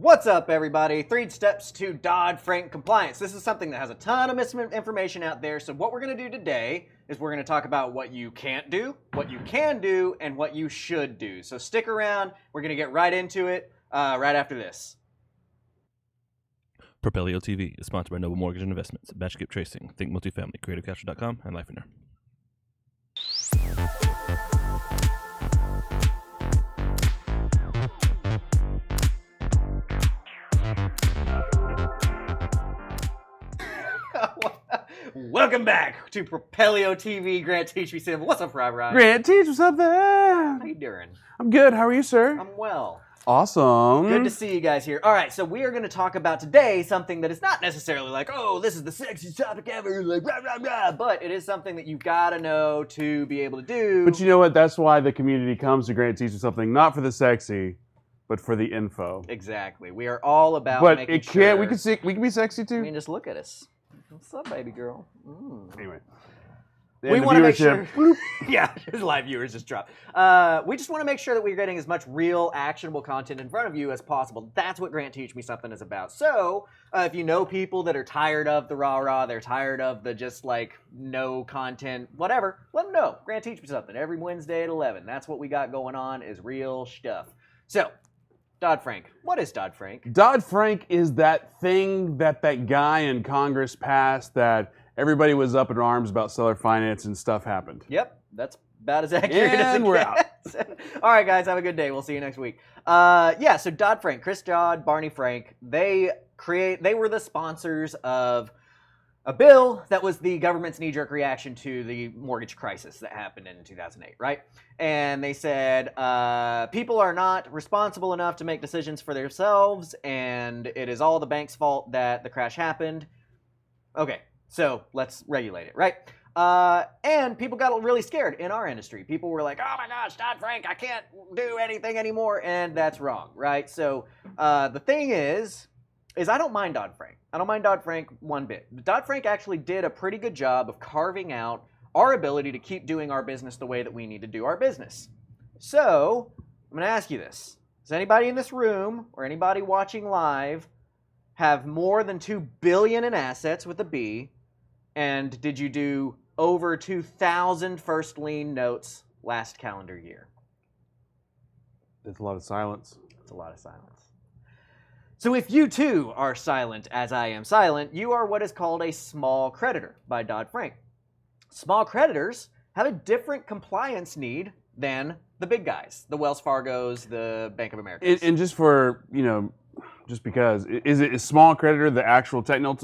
What's up, everybody? 3 steps to Dodd-Frank compliance. This is something that has a ton of misinformation out there. So what we're going to do today is we're going to talk about what you can't do, what you can do, and what you should do. So stick around. We're going to get right into it right after this. Propelio TV is sponsored by Noble Mortgage and Investments, Batch Skip Tracing, Think Multifamily, CreativeCapture.com, and Lifeiner. Welcome back to Propelio TV. Grant, teach me simple. What's up, Rob? Grant, teach us something. How you doing? I'm good. How are you, sir? I'm well. Awesome. Good to see you guys here. All right, so we are going to talk about today something that is not necessarily like, oh, this is the sexiest topic ever, like rah, rah, rah, but it is something that you've got to know to be able to do. But you know what? That's why the community comes to Grant Teach Us Something, not for the sexy, but for the info. Exactly. We are all about but making it can't. sure... We can be sexy too. I mean, just look at us. What's up, baby girl? Anyway. We want to make sure. Yeah, his live viewers just dropped. We just want to make sure that we're getting as much real, actionable content in front of you as possible. That's what Grant Teach Me Something is about. So, if you know people that are tired of the rah-rah, they're tired of the just like no content, whatever, let them know. Grant Teach Me Something every Wednesday at 11. That's what we got going on is real stuff. So, Dodd-Frank. What is Dodd-Frank? Dodd-Frank is that thing that guy in Congress passed that everybody was up in arms about seller finance and stuff happened. Yep, that's about as accurate as it we're gets. All right, guys, have a good day. We'll see you next week. Yeah, so Dodd-Frank, Chris Dodd, Barney Frank, they were the sponsors of a bill that was the government's knee-jerk reaction to the mortgage crisis that happened in 2008, right? And they said people are not responsible enough to make decisions for themselves, and it is all the bank's fault that the crash happened. Okay, so let's regulate it, right? And people got really scared in our industry. People were like, oh my gosh, Dodd-Frank, I can't do anything anymore, and that's wrong, right? So the thing is I don't mind Dodd-Frank. I don't mind Dodd-Frank one bit. Dodd-Frank actually did a pretty good job of carving out our ability to keep doing our business the way that we need to do our business. So, I'm going to ask you this. Does anybody in this room or anybody watching live have more than $2 billion in assets with a B? And did you do over 2,000 first lien notes last calendar year? It's a lot of silence. It's a lot of silence. So if you too are silent as I am silent, you are what is called a small creditor by Dodd-Frank. Small creditors have a different compliance need than the big guys, the Wells Fargos, the Bank of America. And just for, just because, is it a small creditor the actual technical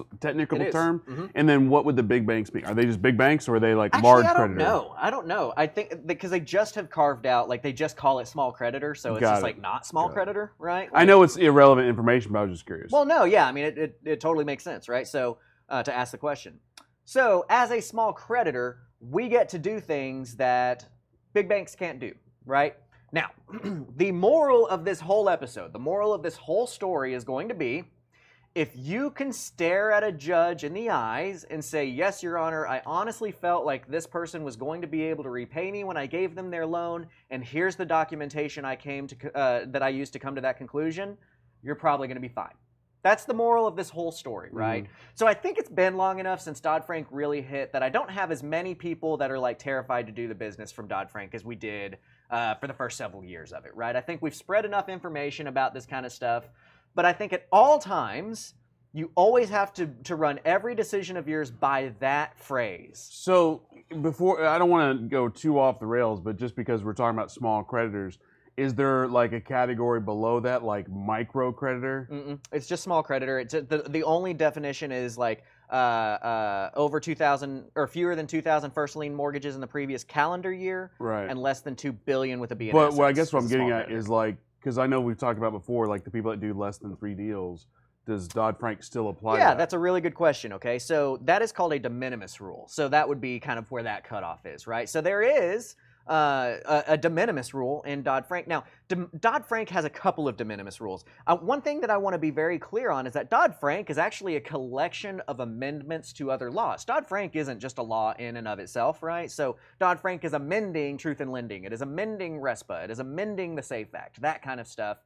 term? Mm-hmm. And then what would the big banks be? Are they just big banks or are they like Actually, large I don't creditors? know. I don't know. I think because they just have carved out, like they just call it small creditor, so it's just like not small creditor, right? I know it's irrelevant information, but I was just curious. Well, no, yeah. I mean, it totally makes sense, right? So to ask the question. So as a small creditor, we get to do things that big banks can't do, right? Now, the moral of this whole episode, the moral of this whole story is going to be, if you can stare at a judge in the eyes and say, yes, Your Honor, I honestly felt like this person was going to be able to repay me when I gave them their loan, and here's the documentation I came to that I used to come to that conclusion, you're probably going to be fine. That's the moral of this whole story, right? So I think it's been long enough since Dodd-Frank really hit that I don't have as many people that are like terrified to do the business from Dodd-Frank as we did for the first several years of it, right? I think we've spread enough information about this kind of stuff, but I think at all times, you always have to run every decision of yours by that phrase. So before, I don't want to go too off the rails, but just because we're talking about small creditors, is there like a category below that, like micro creditor? It's just small creditor. It's the only definition is like over 2,000 or fewer than 2,000 first lien mortgages in the previous calendar year, right? And less than $2 billion with a B. But I guess what I'm getting at is like, because I know we've talked about before, like the people that do less than 3 deals. Does Dodd-Frank still apply? Yeah, that's a really good question. Okay, so that is called a de minimis rule. So that would be kind of where that cutoff is, right? So there is a de minimis rule in Dodd-Frank. Now, Dodd-Frank has a couple of de minimis rules. One thing that I want to be very clear on is that Dodd-Frank is actually a collection of amendments to other laws. Dodd-Frank isn't just a law in and of itself, right? So Dodd-Frank is amending Truth in Lending. It is amending RESPA. It is amending the SAFE Act, that kind of stuff.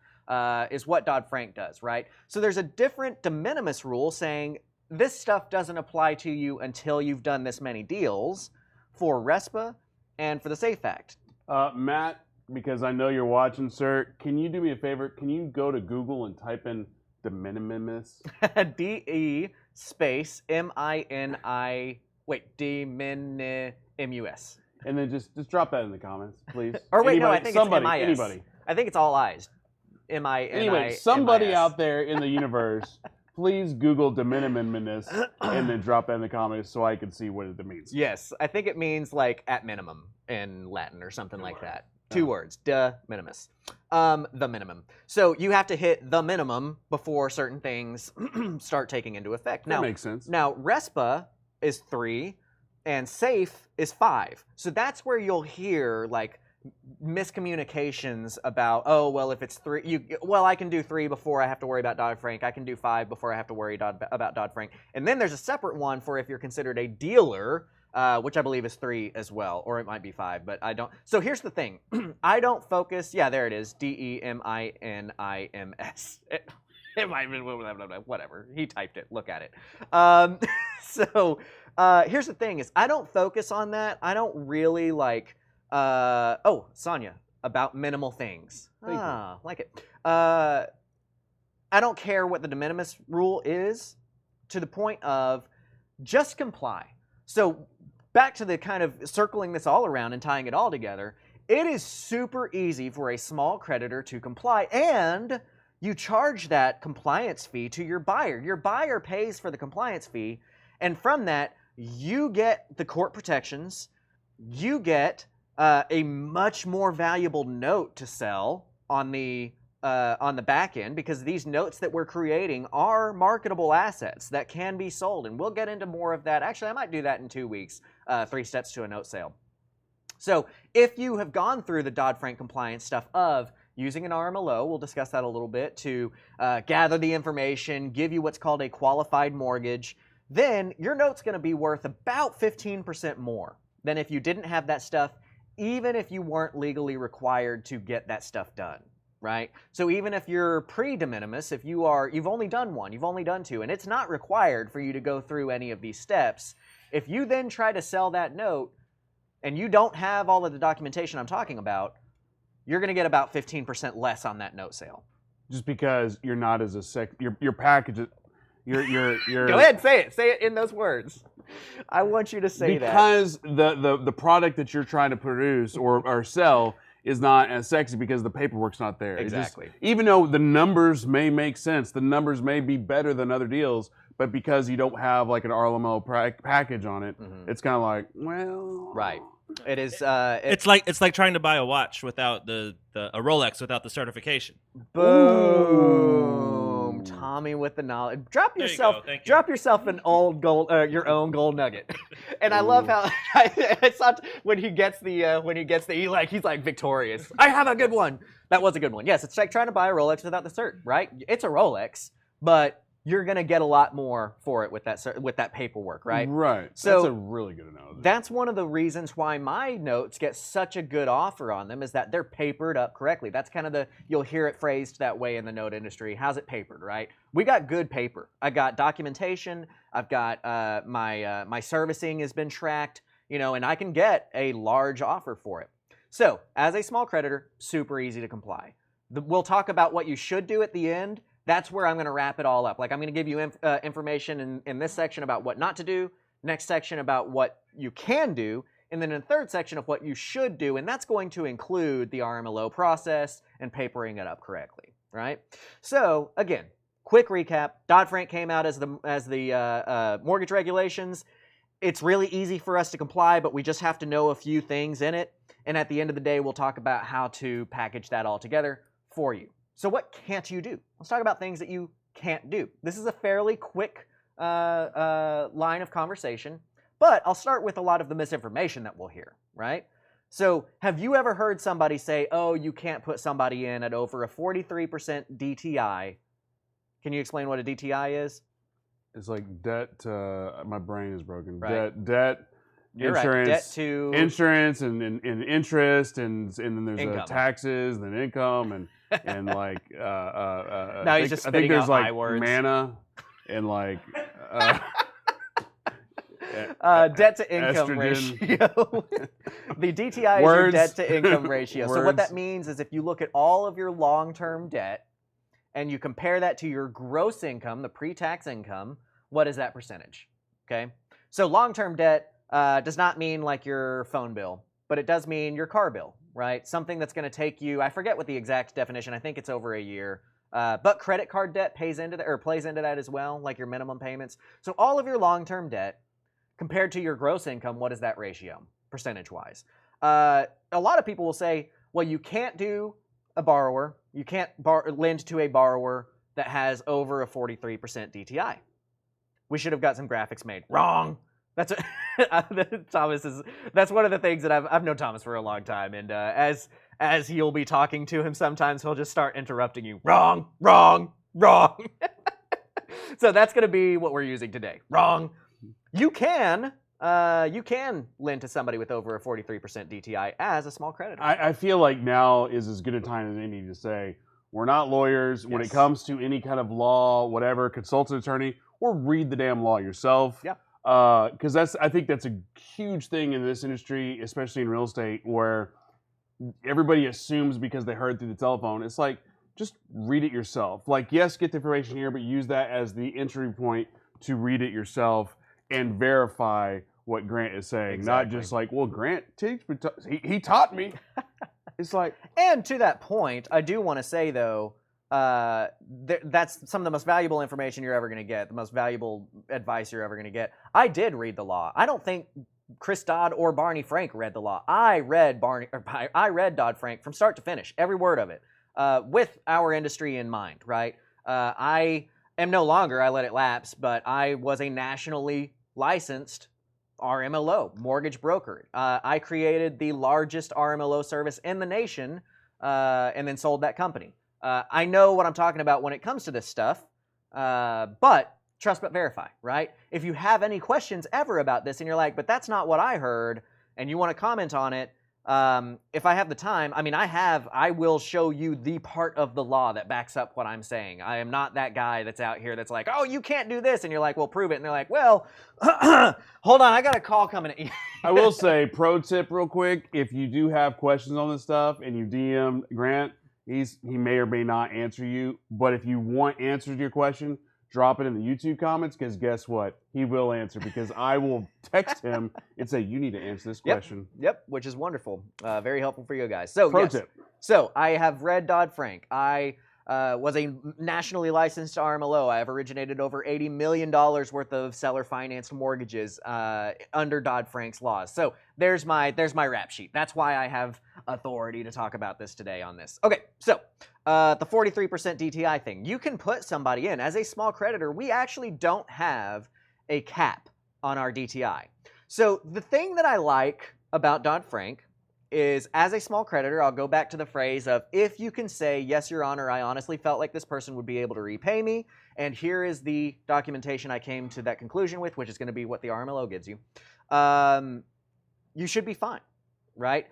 is what Dodd-Frank does, right? So there's a different de minimis rule saying this stuff doesn't apply to you until you've done this many deals for RESPA and for the SAFE Act. Matt, because I know you're watching, sir, can you do me a favor? Can you go to Google and type in de minimis? D-E space M-I-N-I, wait, D-min-M-U-S. And then just drop that in the comments, please. Or wait, anybody, no, I think somebody, it's M-I-S. Anybody. I think it's all I's. M-I-N-I-M-I-S. Anyway, somebody out there in the universe, please Google de minimis and then drop that in the comments so I can see what it means. Yes, I think it means like at minimum in Latin or something like that. 2 words, de minimis. The minimum. So you have to hit the minimum before certain things start taking into effect. That makes sense. Now, RESPA is 3 and SAFE is 5. So that's where you'll hear like miscommunications about, oh, well, if it's 3, I can do 3 before I have to worry about Dodd-Frank. I can do 5 before I have to worry about Dodd-Frank. And then there's a separate one for if you're considered a dealer, which I believe is 3 as well, or it might be 5, but I don't. So here's the thing. I don't focus. Yeah, there it is. D-E-M-I-N-I-M-S. It might have been whatever. He typed it. Look at it. So here's the thing is I don't focus on that. I don't really like, oh, Sonia, about minimal things. Like it. I don't care what the de minimis rule is to the point of just comply. So back to the kind of circling this all around and tying it all together, it is super easy for a small creditor to comply, and you charge that compliance fee to your buyer. Your buyer pays for the compliance fee, and from that, you get the court protections, you get a much more valuable note to sell on the back end, because these notes that we're creating are marketable assets that can be sold, and we'll get into more of that. Actually, I might do that in 2 weeks, 3 steps to a note sale. So if you have gone through the Dodd-Frank compliance stuff of using an RMLO, we'll discuss that a little bit, to gather the information, give you what's called a qualified mortgage, then your note's going to be worth about 15% more than if you didn't have that stuff, even if you weren't legally required to get that stuff done. Right? So even if you're pre-de minimis, if you've only done 1, you've only done 2, and it's not required for you to go through any of these steps, if you then try to sell that note and you don't have all of the documentation I'm talking about, you're going to get about 15% less on that note sale. Just because you're not as your package, you're Go ahead, say it in those words. I want you to say because the product that you're trying to produce or sell is not as sexy because the paperwork's not there. Exactly. Even though the numbers may make sense, the numbers may be better than other deals, but because you don't have like an RMLO package on it, it's kind of like, well, right. It is. It's like trying to buy a watch without a Rolex without the certification. Boom. Tommy with the knowledge. Drop yourself an old gold, your own gold nugget. And I love how it's not when he gets the he's like victorious. I have a good one. That was a good one. Yes, it's like trying to buy a Rolex without the cert, right? It's a Rolex, but you're gonna get a lot more for it with that paperwork, right? Right. So that's a really good analogy. That's one of the reasons why my notes get such a good offer on them, is that they're papered up correctly. That's kind of you'll hear it phrased that way in the note industry. How's it papered, right? We got good paper. I got documentation. I've got my servicing has been tracked, and I can get a large offer for it. So as a small creditor, super easy to comply. We'll talk about what you should do at the end. That's where I'm going to wrap it all up. Like, I'm going to give you information in this section about what not to do, next section about what you can do, and then in the third section of what you should do, and that's going to include the RMLO process and papering it up correctly, right? So, again, quick recap. Dodd-Frank came out as the mortgage regulations. It's really easy for us to comply, but we just have to know a few things in it, and at the end of the day, we'll talk about how to package that all together for you. So what can't you do? Let's talk about things that you can't do. This is a fairly quick line of conversation, but I'll start with a lot of the misinformation that we'll hear, right? So have you ever heard somebody say, oh, you can't put somebody in at over a 43% DTI? Can you explain what a DTI is? It's like debt. My brain is broken. Right. Debt. You're insurance, right. Debt to insurance and interest, and then there's income. Taxes, and then income, and and like Now he's just I think spitting there's out like I words. mana and like debt to income estrogen. ratio. The DTI is your Words. debt to income ratio. So what that Words. means is if you look at all of your long-term debt and you compare that to your gross income, the pre-tax income, what is that percentage? Okay. So long-term debt does not mean like your phone bill, but it does mean your car bill, right? Something that's going to take you, I forget what the exact definition, I think it's over a year. But credit card debt plays into that as well, like your minimum payments. So all of your long-term debt compared to your gross income, what is that ratio, percentage-wise? A lot of people will say, well, you can't do a borrower, you can't lend to a borrower that has over a 43% DTI. We should have got some graphics made. Wrong. That's Thomas is. That's one of the things that I've known Thomas for a long time, and as he'll be talking to him, sometimes he'll just start interrupting you. Wrong, wrong, wrong. So that's going to be what we're using today. Wrong. You can lend to somebody with over a 43% DTI as a small creditor. I feel like now is as good a time as any to say we're not lawyers. When it comes to any kind of law, whatever, consult an attorney or read the damn law yourself. Yeah. Because I think that's a huge thing in this industry, especially in real estate, where everybody assumes because they heard through the telephone. It's like, just read it yourself. Like, yes, get the information here, but use that as the entry point to read it yourself and verify what Grant is saying. Exactly. Not just like, well, Grant he taught me. It's like, and to that point, I do want to say though, that's some of the most valuable information you're ever going to get, the most valuable advice you're ever going to get. I did read the law. I don't think Chris Dodd or Barney Frank read the law. I read Dodd-Frank from start to finish, every word of it, with our industry in mind, right? I am no longer, I let it lapse, but I was a nationally licensed RMLO, mortgage broker. I created the largest RMLO service in the nation and then sold that company. I know what I'm talking about when it comes to this stuff, but trust but verify, right? If you have any questions ever about this and you're like, but that's not what I heard, and you want to comment on it, if I have the time, I mean, I will show you the part of the law that backs up what I'm saying. I am not that guy that's out here that's like, oh, you can't do this, and you're like, well, prove it, and they're like, well, hold on, I got a call coming at you. I will say, pro tip real quick, if you do have questions on this stuff and you DM Grant, he may or may not answer you, but if you want answers to your question, drop it in the YouTube comments, because guess what? He will answer, because I will text him and say, you need to answer this question. Yep, which is wonderful. Very helpful for you guys. So, Pro tip. So, I have read Dodd-Frank. I was a nationally licensed RMLO. I have originated over $80 million worth of seller-financed mortgages under Dodd-Frank's laws. So, there's my rap sheet. That's why I have authority to talk about this today on this. Okay, so the 43% DTI thing. You can put somebody in. As a small creditor, we actually don't have a cap on our DTI. So the thing that I like about Dodd-Frank is, as a small creditor, I'll go back to the phrase of, if you can say, yes, Your Honor, I honestly felt like this person would be able to repay me, and here is the documentation I came to that conclusion with, which is going to be what the RMLO gives you, you should be fine, right?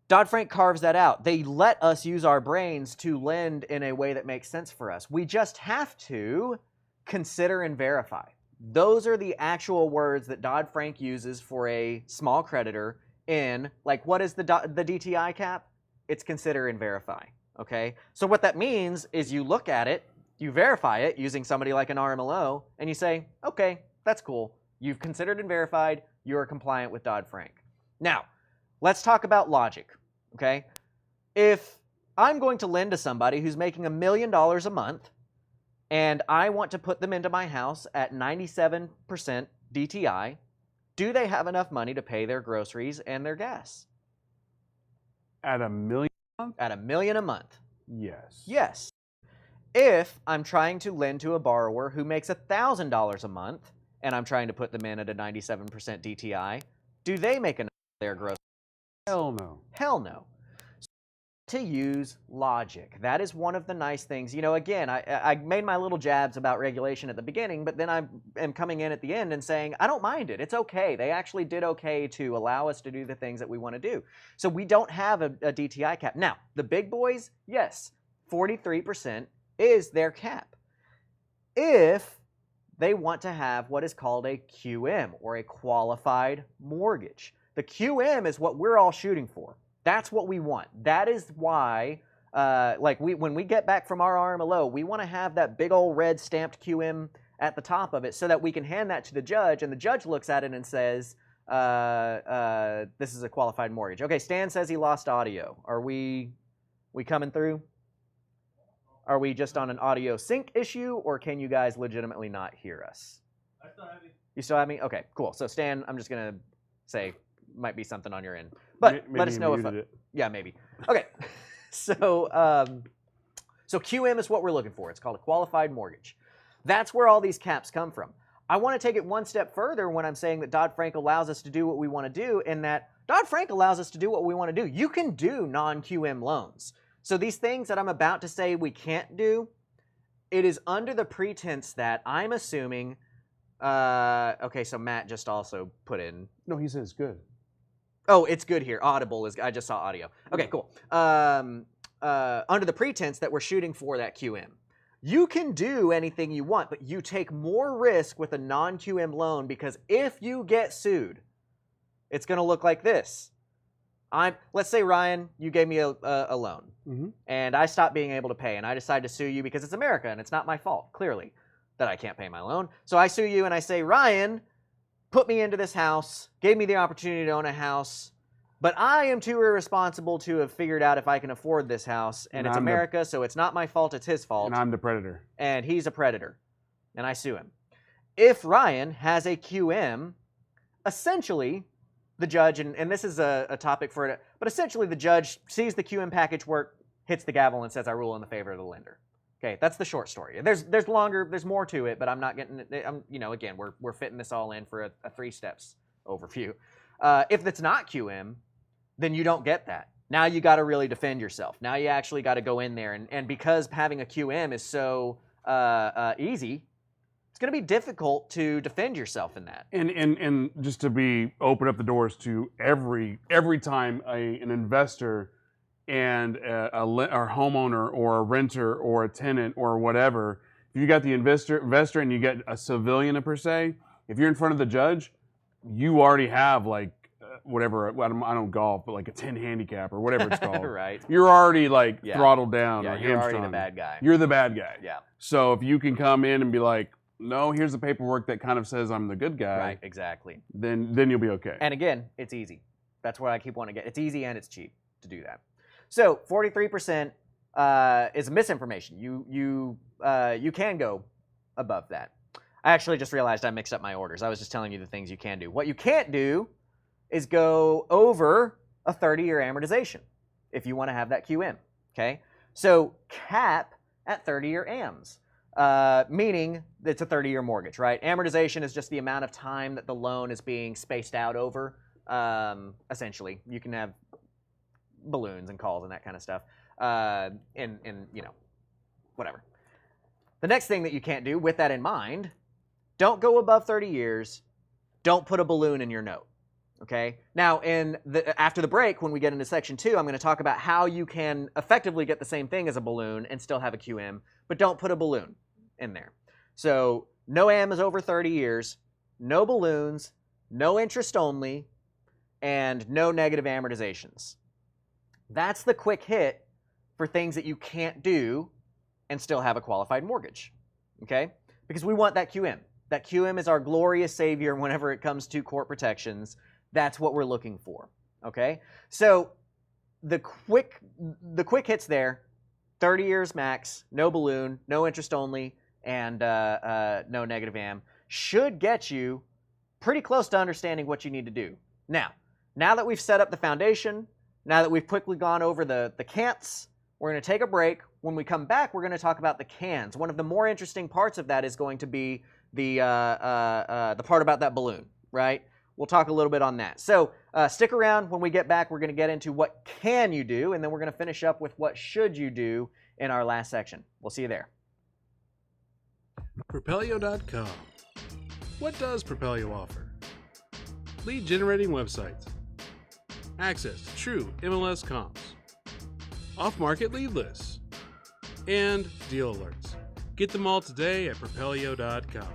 Dodd-Frank carves that out. They let us use our brains to lend in a way that makes sense for us. We just have to consider and verify. Those are the actual words that Dodd-Frank uses for a small creditor in, like, what is the DTI cap? It's consider and verify, okay? So what that means is you look at it, you verify it using somebody like an RMLO, and you say, okay, that's cool. You've considered and verified, you're compliant with Dodd-Frank. Now, let's talk about logic, okay? If I'm going to lend to somebody who's making $1 million a month, and I want to put them into my house at 97% DTI, do they have enough money to pay their groceries and their gas? At $1 million a month? At $1 million a month. Yes. Yes. If I'm trying to lend to a borrower who makes $1,000 a month, and I'm trying to put them in at a 97% DTI, do they make enough of their groceries? Hell no. Hell no. to use logic. That is one of the nice things. You know, again, I made my little jabs about regulation at the beginning, but then I am coming in at the end and saying, I don't mind it. It's okay. They actually did okay to allow us to do the things that we want to do. So we don't have a DTI cap. Now, the big boys, yes, 43% is their cap. If they want to have what is called a QM, or a qualified mortgage. The QM is what we're all shooting for. That's what we want. That is why, when we get back from our RMLO, we want to have that big old red stamped QM at the top of it so that we can hand that to the judge, and the judge looks at it and says, this is a qualified mortgage. Okay, Stan says he lost audio. Are we coming through? Are we just on an audio sync issue, or can you guys legitimately not hear us? I still have you. You still have me? Okay, cool. So Stan, I'm just going to say might be something on your end. But Maybe let us know if... Yeah, maybe. Okay. So QM is what we're looking for. It's called a qualified mortgage. That's where all these caps come from. I want to take it one step further when I'm saying that Dodd-Frank allows us to do what we want to do, in that Dodd-Frank allows us to do what we want to do. You can do non-QM loans. So these things that I'm about to say we can't do, it is under the pretense that I'm assuming, okay, so Matt just also put in. No, he says good. Oh, it's good here. Audible is, I just saw audio. Okay, cool. Under the pretense that we're shooting for that QM. You can do anything you want, but you take more risk with a non-QM loan, because if you get sued, it's going to look like this. Let's say, Ryan, you gave me a loan, and I stopped being able to pay, and I decide to sue you because it's America, and it's not my fault, clearly, that I can't pay my loan. So I sue you, and I say, Ryan put me into this house, gave me the opportunity to own a house, but I am too irresponsible to have figured out if I can afford this house, and it's America, so it's not my fault, it's his fault. And I'm the predator. And he's a predator, and I sue him. If Ryan has a QM, essentially... the judge, and this is a topic for it, but essentially the judge sees the QM package work, hits the gavel, and says, I rule in the favor of the lender. Okay, that's the short story. There's more to it, but I'm not getting, again, we're fitting this all in for a 3 steps overview. If it's not QM, then you don't get that. Now you got to really defend yourself. Now you actually got to go in there, and because having a QM is so easy, it's going to be difficult to defend yourself in that. And just to open up the doors to every time an investor and a homeowner or a renter or a tenant or whatever, if you got the investor and you get a civilian per se, if you're in front of the judge, you already have whatever, I don't golf, but like a 10 handicap or whatever it's called. Right. You're already throttled down. Yeah, or you're already the hamstrung. bad guy. You're the bad guy. Yeah. So if you can come in and be like, no, here's the paperwork that kind of says I'm the good guy. Right, exactly. Then you'll be okay. And again, it's easy. That's what I keep wanting to get. It's easy and it's cheap to do that. So 43% is misinformation. You can go above that. I actually just realized I mixed up my orders. I was just telling you the things you can do. What you can't do is go over a 30-year amortization if you want to have that QM. Okay? So cap at 30-year AMs. Meaning it's a 30-year mortgage, right? Amortization is just the amount of time that the loan is being spaced out over. Essentially, you can have balloons and calls and that kind of stuff, and whatever. The next thing that you can't do, with that in mind, don't go above 30 years. Don't put a balloon in your note. Okay. Now, after the break, when we get into section 2, I'm going to talk about how you can effectively get the same thing as a balloon and still have a QM, but don't put a balloon in there. So no AM is over 30 years, no balloons, no interest only, and no negative amortizations. That's the quick hit for things that you can't do and still have a qualified mortgage. Okay? Because we want that QM. That QM is our glorious savior whenever it comes to court protections. That's what we're looking for. Okay? So the quick hits there, 30 years max, no balloon, no interest only, and no negative AM, should get you pretty close to understanding what you need to do. Now that we've set up the foundation, now that we've quickly gone over the can'ts, we're going to take a break. When we come back, we're going to talk about the cans. One of the more interesting parts of that is going to be the part about that balloon, right? we'll talk a little bit on that. So stick around. When we get back, we're going to get into what can you do, and then we're going to finish up with what should you do in our last section. We'll see you there. Propelio.com. What does Propelio offer? Lead generating websites, access to true MLS comps, off-market lead lists, and deal alerts. Get them all today at Propelio.com.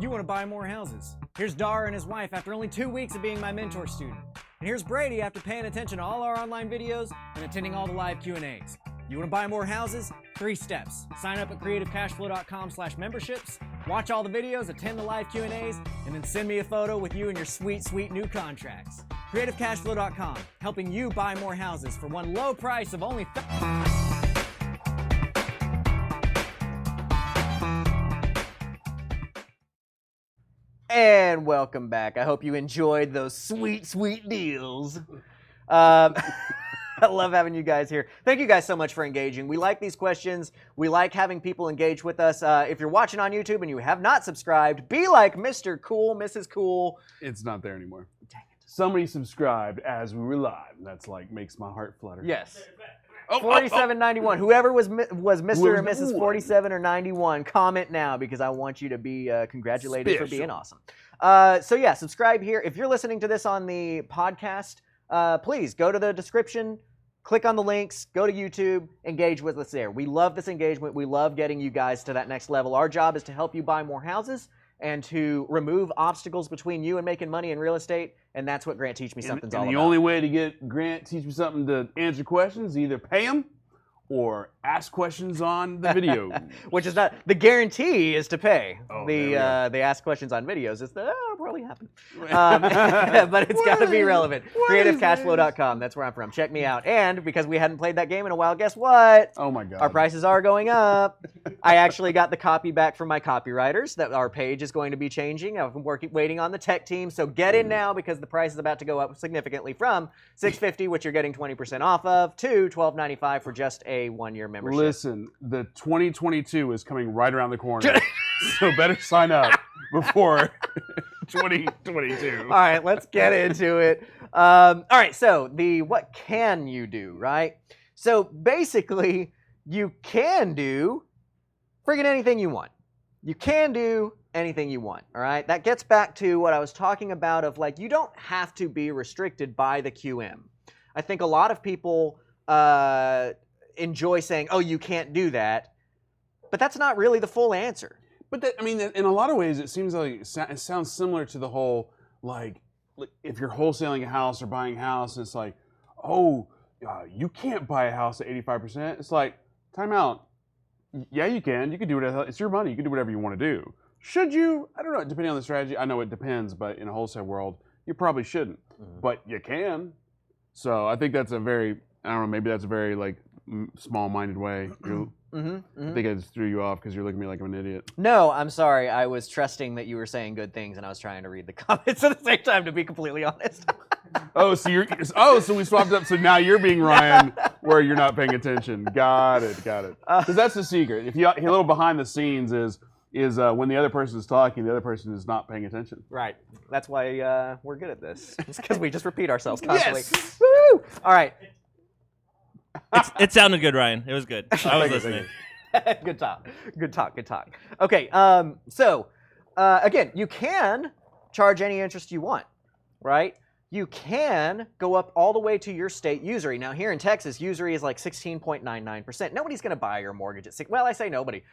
You want to buy more houses. Here's Dar and his wife after only 2 weeks of being my mentor student. And here's Brady after paying attention to all our online videos and attending all the live Q&As. You want to buy more houses? 3 steps. Sign up at creativecashflow.com/memberships, watch all the videos, attend the live Q&As, and then send me a photo with you and your sweet, sweet new contracts. creativecashflow.com, helping you buy more houses for one low price of only And welcome back. I hope you enjoyed those sweet, sweet deals. I love having you guys here. Thank you guys so much for engaging. We like these questions. We like having people engage with us. If you're watching on YouTube and you have not subscribed, be like Mr. Cool, Mrs. Cool. It's not there anymore. Dang it. Somebody subscribed as we were live. That's like makes my heart flutter. Yes. Oh, 4791. Whoever was Mr. or Whoever Mrs. won. 47 or 91, comment now because I want you to be congratulated for being Special. awesome. So yeah, subscribe here. If you're listening to this on the podcast, please go to the description, click on the links, go to YouTube, engage with us there. We love this engagement. We love getting you guys to that next level. Our job is to help you buy more houses and to remove obstacles between you and making money in real estate, and that's what Grant Teach Me Something's all and the about. only way to get Grant Teach Me Something to answer questions, either pay him or ask questions on the video. Which is not, the guarantee is to pay. Oh, there we go. The ask questions on videos is the, it'll probably happen. But it's got to be relevant. CreativeCashflow.com, that's where I'm from. Check me out. And because we hadn't played that game in a while, guess what? Oh my God. Our prices are going up. I actually got the copy back from my copywriters that our page is going to be changing. I've been waiting on the tech team. So get in now because the price is about to go up significantly from $650, which you're getting 20% off of, to $12.95 for just a 1-year membership. Listen, the 2022 is coming right around the corner. So better sign up before 2022. All right, let's get into it. All right, so what can you do, right? So basically, you can do friggin' anything you want. You can do anything you want, all right? That gets back to what I was talking about of like, you don't have to be restricted by the QM. I think a lot of people enjoy saying, oh, you can't do that, but that's not really the full answer. But that, I mean, in a lot of ways, it seems like it sounds similar to the whole, like if you're wholesaling a house or buying a house, it's like, oh, you can't buy a house at 85%. It's like, time out. Yeah, you can. You can do whatever. It's your money. You can do whatever you want to do. Should you? I don't know. Depending on the strategy. I know it depends, but in a wholesale world, you probably shouldn't. Mm-hmm. But you can. So I think that's a very, I don't know, maybe that's a very like small-minded way. I think I just threw you off because you're looking at me like I'm an idiot. No, I'm sorry. I was trusting that you were saying good things, and I was trying to read the comments at the same time, to be completely honest. So we swapped up. So now you're being Ryan, where you're not paying attention. Got it. Because that's the secret. If you a little behind the scenes is when the other person is talking, the other person is not paying attention. Right. That's why we're good at this. It's because we just repeat ourselves constantly. Yes! Woo! All right. It sounded good, Ryan. It was good. I was listening. Good talk. Okay. So again, you can charge any interest you want, right? You can go up all the way to your state usury. Now, here in Texas, usury is like 16.99%. Nobody's going to buy your mortgage at 6. Well, I say nobody.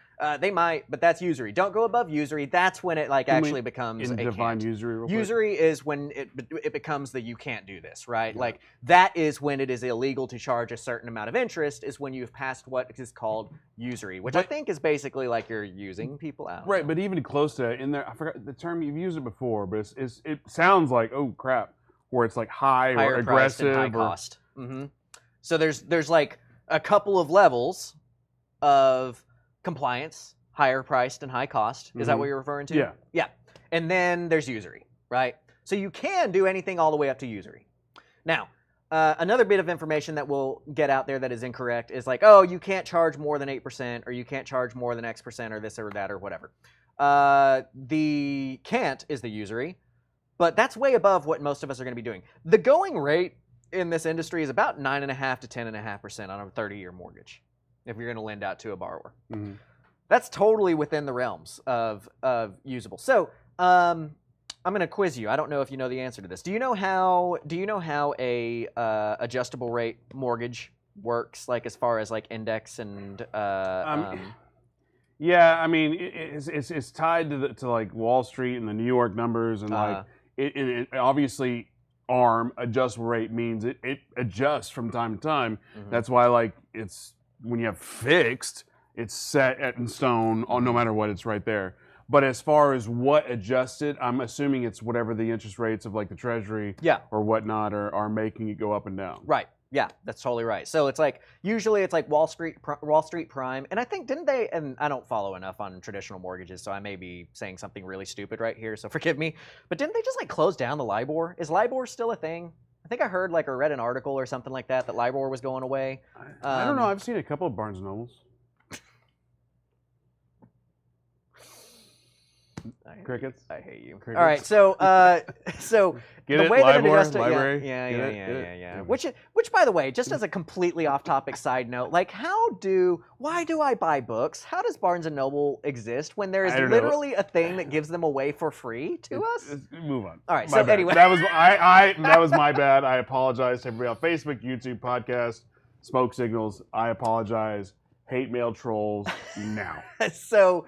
They might, but that's usury. Don't go above usury. That's when it like actually becomes in a divine can't. usury. Real quick. Usury is when it becomes the you can't do this, right? Yeah. Like that is when it is illegal to charge a certain amount of interest. Is when you've passed what is called usury, which I think is basically like you're using people out. Right, but even close to in there, I forgot the term, you've used it before, but it sounds like, oh crap, where it's like higher or aggressive and high cost. Mm-hmm. So there's like a couple of levels of compliance, higher priced and high cost. Is that what you're referring to? Yeah. Yeah. And then there's usury, right? So you can do anything all the way up to usury. Now, another bit of information that we'll get out there that is incorrect is like, oh, you can't charge more than 8%, or you can't charge more than X percent, or this or that or whatever. The can't is the usury, but that's way above what most of us are going to be doing. The going rate in this industry is about 9.5% to 10.5% on a 30-year mortgage if you're going to lend out to a borrower. Mm-hmm. That's totally within the realms of usable. So I'm going to quiz you. I don't know if you know the answer to this. Do you know how a adjustable rate mortgage works, like as far as like index and yeah, I mean it's tied to like Wall Street and the New York numbers and like it obviously adjustable rate means it adjusts from time to time. Mhm. That's why like it's when you have fixed, it's set in stone on no matter what, it's right there. But as far as what adjusted, I'm assuming it's whatever the interest rates of like the Treasury or whatnot are making it go up and down. Right. Yeah, that's totally right. So it's like usually it's like Wall Street Prime, and I think didn't they? And I don't follow enough on traditional mortgages, so I may be saying something really stupid right here. So forgive me. But didn't they just like close down the LIBOR? Is LIBOR still a thing? I think I heard like or read an article or something like that LIBOR was going away. I don't know. I've seen a couple of Barnes and Nobles. Crickets. I hate you. Crickets. All right, so Get the it? way that LIBOR? it adjusted, Library? yeah. Get it? Which by the way, just as a completely off-topic side note, like why do I buy books? How does Barnes and Noble exist when there is literally a thing that gives them away for free to us? Move on. All right, My so bad. anyway, that was my bad. I apologize to everybody on Facebook, YouTube, podcast, smoke signals. I apologize. Hate mail trolls now. So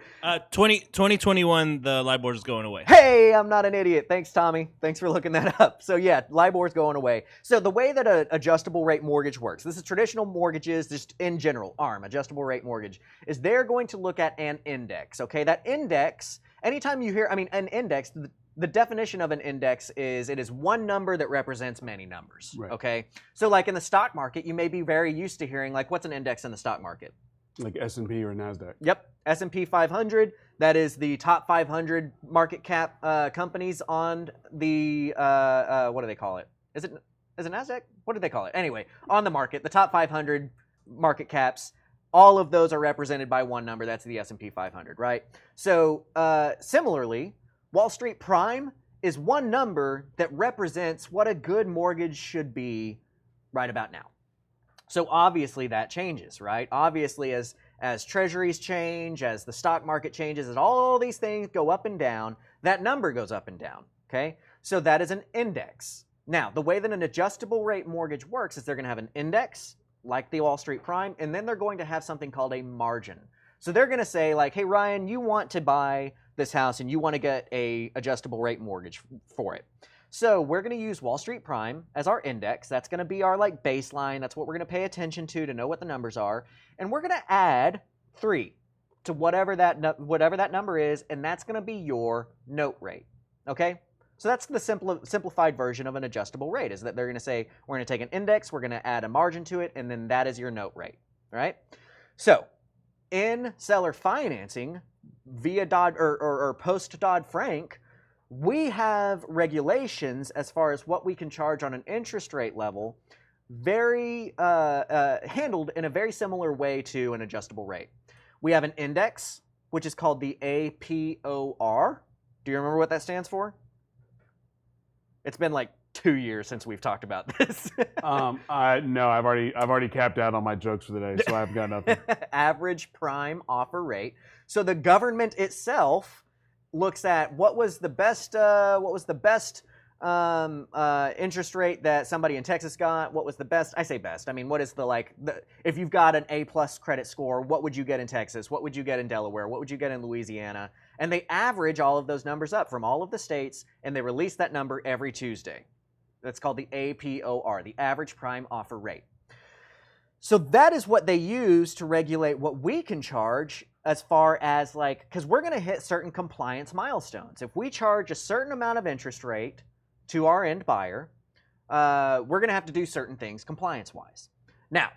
2021, the LIBOR is going away. hey, I'm not an idiot. Thanks, Tommy. Thanks for looking that up. So yeah, LIBOR's going away. So the way that an adjustable rate mortgage works, this is traditional mortgages, just in general, ARM, adjustable rate mortgage, is they're going to look at an index, okay? That index, anytime you hear, an index, the definition of an index is it is one number that represents many numbers, Right. okay? So like in the stock market, you may be very used to hearing like, what's an index in the stock market? Like S&P or NASDAQ. Yep, S&P 500. That is the top 500 market cap companies on the what do they call it? Is it NASDAQ? What do they call it? Anyway, on the market, the top 500 market caps. All of those are represented by one number. That's the S&P 500, right? So similarly, Wall Street Prime is one number that represents what a good mortgage should be right about now. So obviously that changes, right? Obviously as treasuries change, as the stock market changes, as all these things go up and down, that number goes up and down, okay? So that is an index. Now, the way that an adjustable rate mortgage works is they're going to have an index, like the Wall Street Prime, and then they're going to have something called a margin. So they're going to say like, hey, Ryan, you want to buy this house and you want to get a adjustable rate mortgage for it. So we're going to use Wall Street Prime as our index. That's going to be our like baseline. That's what we're going to pay attention to know what the numbers are. And we're going to add 3 to whatever that number is, and that's going to be your note rate. Okay? So that's the simplified version of an adjustable rate, is that they're going to say we're going to take an index, we're going to add a margin to it, and then that is your note rate. All right? So in seller financing via post Dodd-Frank, we have regulations as far as what we can charge on an interest rate level, very handled in a very similar way to an adjustable rate. We have an index, which is called the APOR. Do you remember what that stands for? It's been like 2 years since we've talked about this. No, I've already capped out on my jokes for the day, so I've got nothing. Average prime offer rate. So the government itself looks at what was the best interest rate that somebody in Texas got. What was the best? I say best. I mean, what is if you've got an A+ credit score, what would you get in Texas? What would you get in Delaware? What would you get in Louisiana? And they average all of those numbers up from all of the states, and they release that number every Tuesday. That's called the APOR, the average prime offer rate. So that is what they use to regulate what we can charge as far as because we're going to hit certain compliance milestones. If we charge a certain amount of interest rate to our end buyer, we're going to have to do certain things compliance-wise. Now,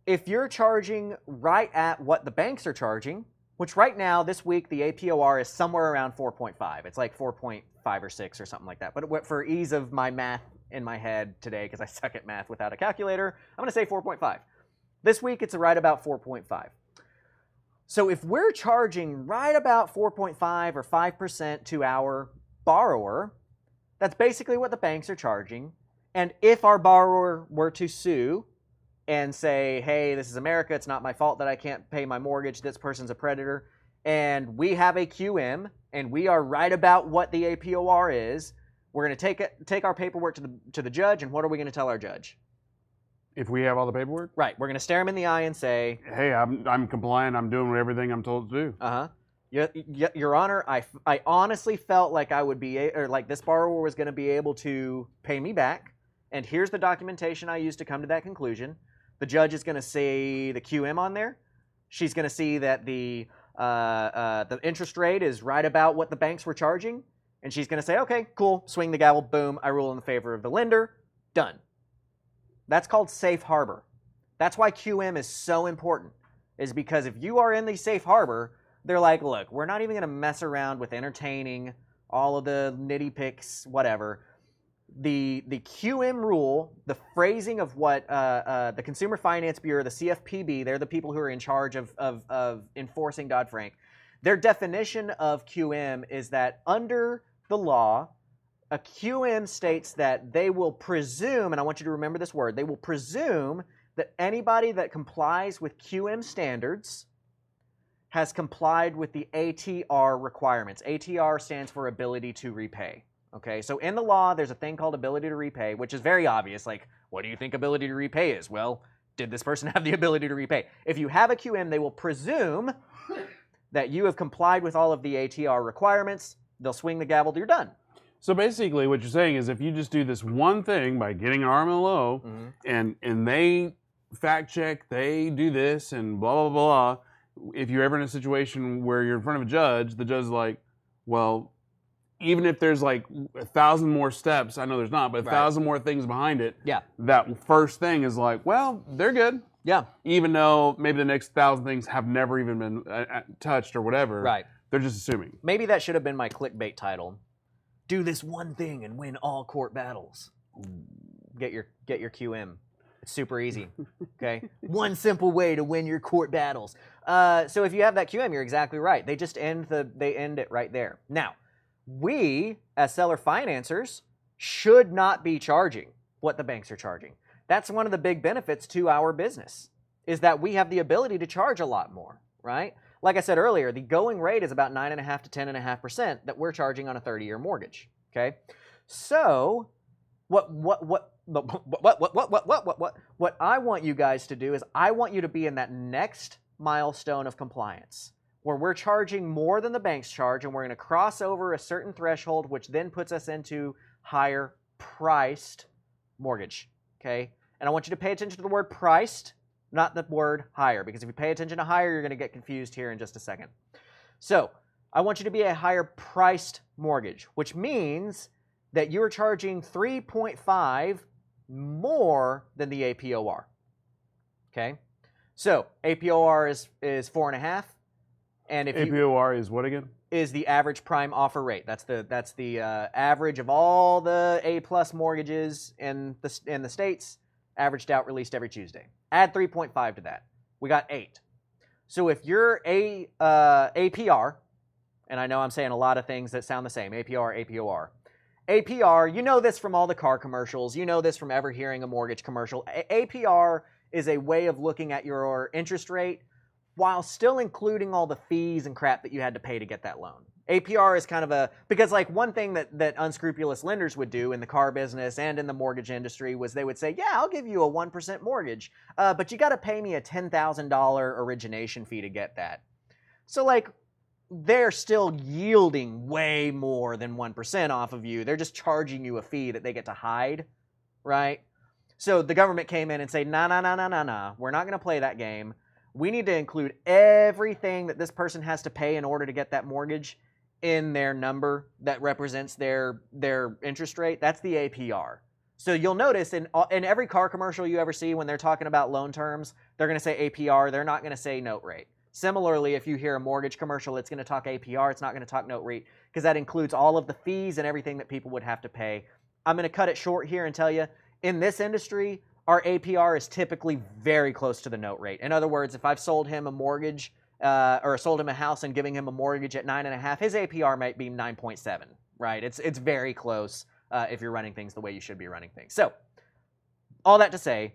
if you're charging right at what the banks are charging, which right now, this week, the APOR is somewhere around 4.5. It's like 4.5 or 6 or something like that. But for ease of my math in my head today, because I suck at math without a calculator, I'm going to say 4.5. This week, it's right about 4.5. So if we're charging right about 4.5 or 5% to our borrower, that's basically what the banks are charging. And if our borrower were to sue and say, hey, this is America, it's not my fault that I can't pay my mortgage, this person's a predator, and we have a QM, and we are right about what the APOR is, we're going to take our paperwork to the judge, and what are we going to tell our judge? If we have all the paperwork? Right. We're going to stare him in the eye and say, hey, I'm compliant, I'm doing everything I'm told to do. uh-huh. Your Honor, I honestly felt like I would be, or like this borrower was going to be able to pay me back, and here's the documentation I used to come to that conclusion. The judge is going to see the QM on there. She's going to see that the interest rate is right about what the banks were charging, and she's going to say, okay, cool, swing the gavel, boom, I rule in the favor of the lender, done. That's called safe harbor. That's why QM is so important, is because if you are in the safe harbor, they're like, look, we're not even going to mess around with entertaining all of the nitty picks, whatever. The QM rule, the phrasing of what the Consumer Finance Bureau, the CFPB, they're the people who are in charge of enforcing Dodd-Frank. Their definition of QM is that under the law, a QM states that they will presume, and I want you to remember this word, they will presume that anybody that complies with QM standards has complied with the ATR requirements. ATR stands for ability to repay. Okay, so in the law, there's a thing called ability to repay, which is very obvious. Like, what do you think ability to repay is? Well, did this person have the ability to repay? If you have a QM, they will presume that you have complied with all of the ATR requirements. They'll swing the gavel, you're done. So basically what you're saying is if you just do this one thing by getting an RMLO and they fact check, they do this and blah, blah, blah, if you're ever in a situation where you're in front of a judge, the judge is like, well, even if there's like 1,000 more steps, I know there's not, but 1,000 more things behind it, that first thing is like, well, they're good. Yeah. Even though maybe the next 1,000 things have never even been touched or whatever. Right. They're just assuming. Maybe that should have been my clickbait title. Do this one thing and win all court battles. Get your QM. It's super easy. Okay? One simple way to win your court battles. So if you have that QM, you're exactly right. They just end it right there. Now, we, as seller financers, should not be charging what the banks are charging. That's one of the big benefits to our business, is that we have the ability to charge a lot more, right? Like I said earlier, the going rate is about 9.5% to 10.5% that we're charging on a 30-year mortgage, okay? So what I want you guys to do is I want you to be in that next milestone of compliance, where we're charging more than the banks charge, and we're going to cross over a certain threshold, which then puts us into higher priced mortgage, okay? And I want you to pay attention to the word priced, not the word higher, because if you pay attention to higher, you're going to get confused here in just a second. So I want you to be a higher priced mortgage, which means that you're charging 3.5 more than the APOR, okay? So APOR is 4.5. And if APOR is what again? Is the average prime offer rate. That's the average of all the A+ mortgages in the states, averaged out, released every Tuesday. Add 3.5 to that. We got 8. So if you're APR, and I know I'm saying a lot of things that sound the same, APR, APOR. APR, you know this from all the car commercials. You know this from ever hearing a mortgage commercial. APR is a way of looking at your interest rate while still including all the fees and crap that you had to pay to get that loan. APR is kind of because like one thing that unscrupulous lenders would do in the car business and in the mortgage industry was they would say, yeah, I'll give you a 1% mortgage, but you got to pay me a $10,000 origination fee to get that. So like they're still yielding way more than 1% off of you. They're just charging you a fee that they get to hide, right? So the government came in and say, nah, we're not going to play that game. We need to include everything that this person has to pay in order to get that mortgage in their number that represents their interest rate. That's the APR. So you'll notice in every car commercial you ever see when they're talking about loan terms, they're going to say APR. They're not going to say note rate. Similarly, if you hear a mortgage commercial, it's going to talk APR. It's not going to talk note rate because that includes all of the fees and everything that people would have to pay. I'm going to cut it short here and tell you, in this industry, our APR is typically very close to the note rate. In other words, if I've sold him a mortgage or sold him a house and giving him a mortgage at 9.5, his APR might be 9.7, right? It's very close if you're running things the way you should be running things. So, all that to say,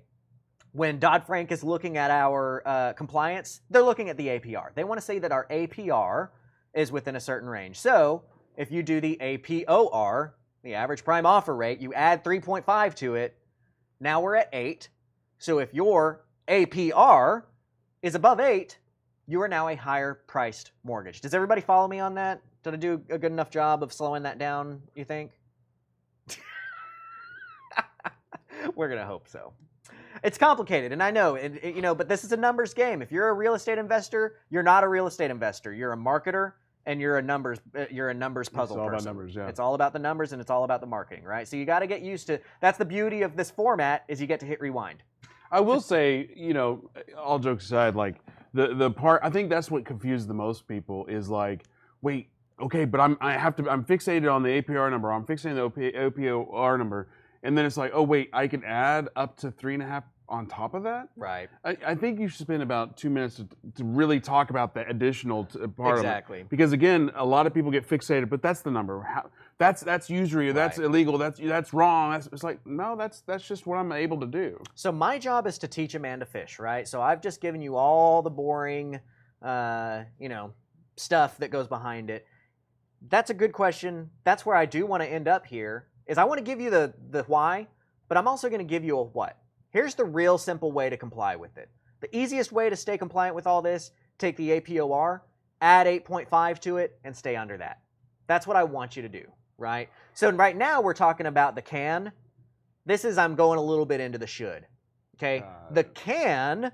when Dodd-Frank is looking at our compliance, they're looking at the APR. They want to say that our APR is within a certain range. So, if you do the APOR, the average prime offer rate, you add 3.5 to it, now we're at 8. So if your APR is above 8, you are now a higher priced mortgage. Does everybody follow me on that? Did I do a good enough job of slowing that down, you think? We're going to hope so. It's complicated, and I know, but this is a numbers game. If you're a real estate investor, you're not a real estate investor. You're a marketer, and you're a numbers puzzle person. It's all about numbers, yeah. It's all about the numbers, and it's all about the marketing, right? So you got to get used to. That's the beauty of this format is you get to hit rewind. I will say, all jokes aside, like the part I think that's what confuses the most people is like, wait, okay, but I'm fixated on the APR number. I'm fixated on the APOR number, and then it's like, oh wait, I can add up to 3.5 on top of that? Right. I think you should spend about 2 minutes to really talk about the additional part exactly. of it. Because again, a lot of people get fixated, but that's the number. That's usury, or that's illegal, that's wrong. It's like, no, that's just what I'm able to do. So my job is to teach a man to fish, right? So I've just given you all the boring, stuff that goes behind it. That's a good question. That's where I do want to end up here, is I want to give you the why, but I'm also going to give you a what. Here's the real simple way to comply with it. The easiest way to stay compliant with all this, take the APOR, add 8.5 to it, and stay under that. That's what I want you to do, right? So right now we're talking about the can. This is I'm going a little bit into the should, okay? The can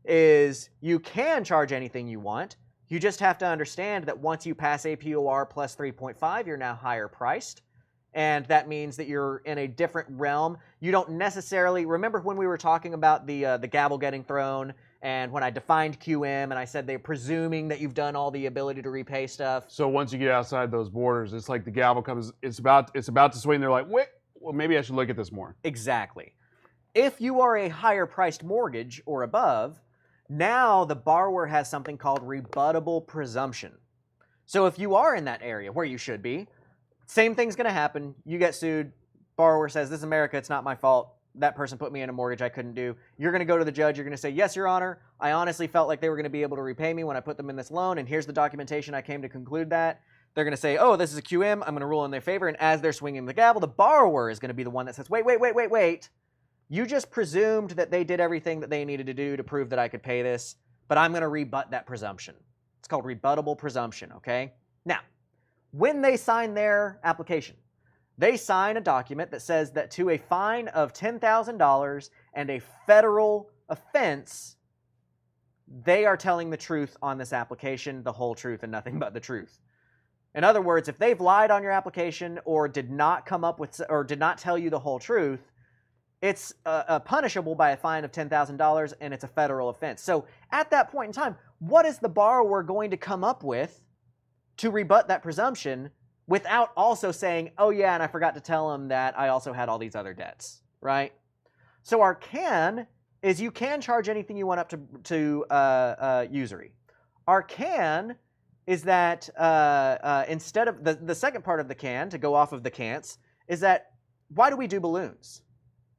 is you can charge anything you want. You just have to understand that once you pass APOR plus 3.5, you're now higher priced. And that means that you're in a different realm. You don't necessarily remember when we were talking about the gavel getting thrown, and when I defined QM, and I said they're presuming that you've done all the ability to repay stuff. So once you get outside those borders, it's like the gavel comes. It's about to swing. And they're like, wait, well maybe I should look at this more. Exactly. If you are a higher priced mortgage or above, now the borrower has something called rebuttable presumption. So if you are in that area where you should be, same thing's going to happen. You get sued. Borrower says, this is America. It's not my fault. That person put me in a mortgage I couldn't do. You're going to go to the judge. You're going to say, yes, Your Honor. I honestly felt like they were going to be able to repay me when I put them in this loan, and here's the documentation I came to conclude that. They're going to say, oh, this is a QM. I'm going to rule in their favor. And as they're swinging the gavel, the borrower is going to be the one that says, wait. You just presumed that they did everything that they needed to do to prove that I could pay this, but I'm going to rebut that presumption. It's called rebuttable presumption, okay? Now, when they sign their application, they sign a document that says that to a fine of $10,000 and a federal offense, they are telling the truth on this application, the whole truth and nothing but the truth. In other words, if they've lied on your application or did not come up with or did not tell you the whole truth, it's punishable by a fine of $10,000 and it's a federal offense. So at that point in time, what is the borrower going to come up with to rebut that presumption without also saying, oh yeah, and I forgot to tell them that I also had all these other debts, right? So our can is you can charge anything you want up to usury. Our can is that instead of the second part of the can, to go off of the can'ts, is that why do we do balloons?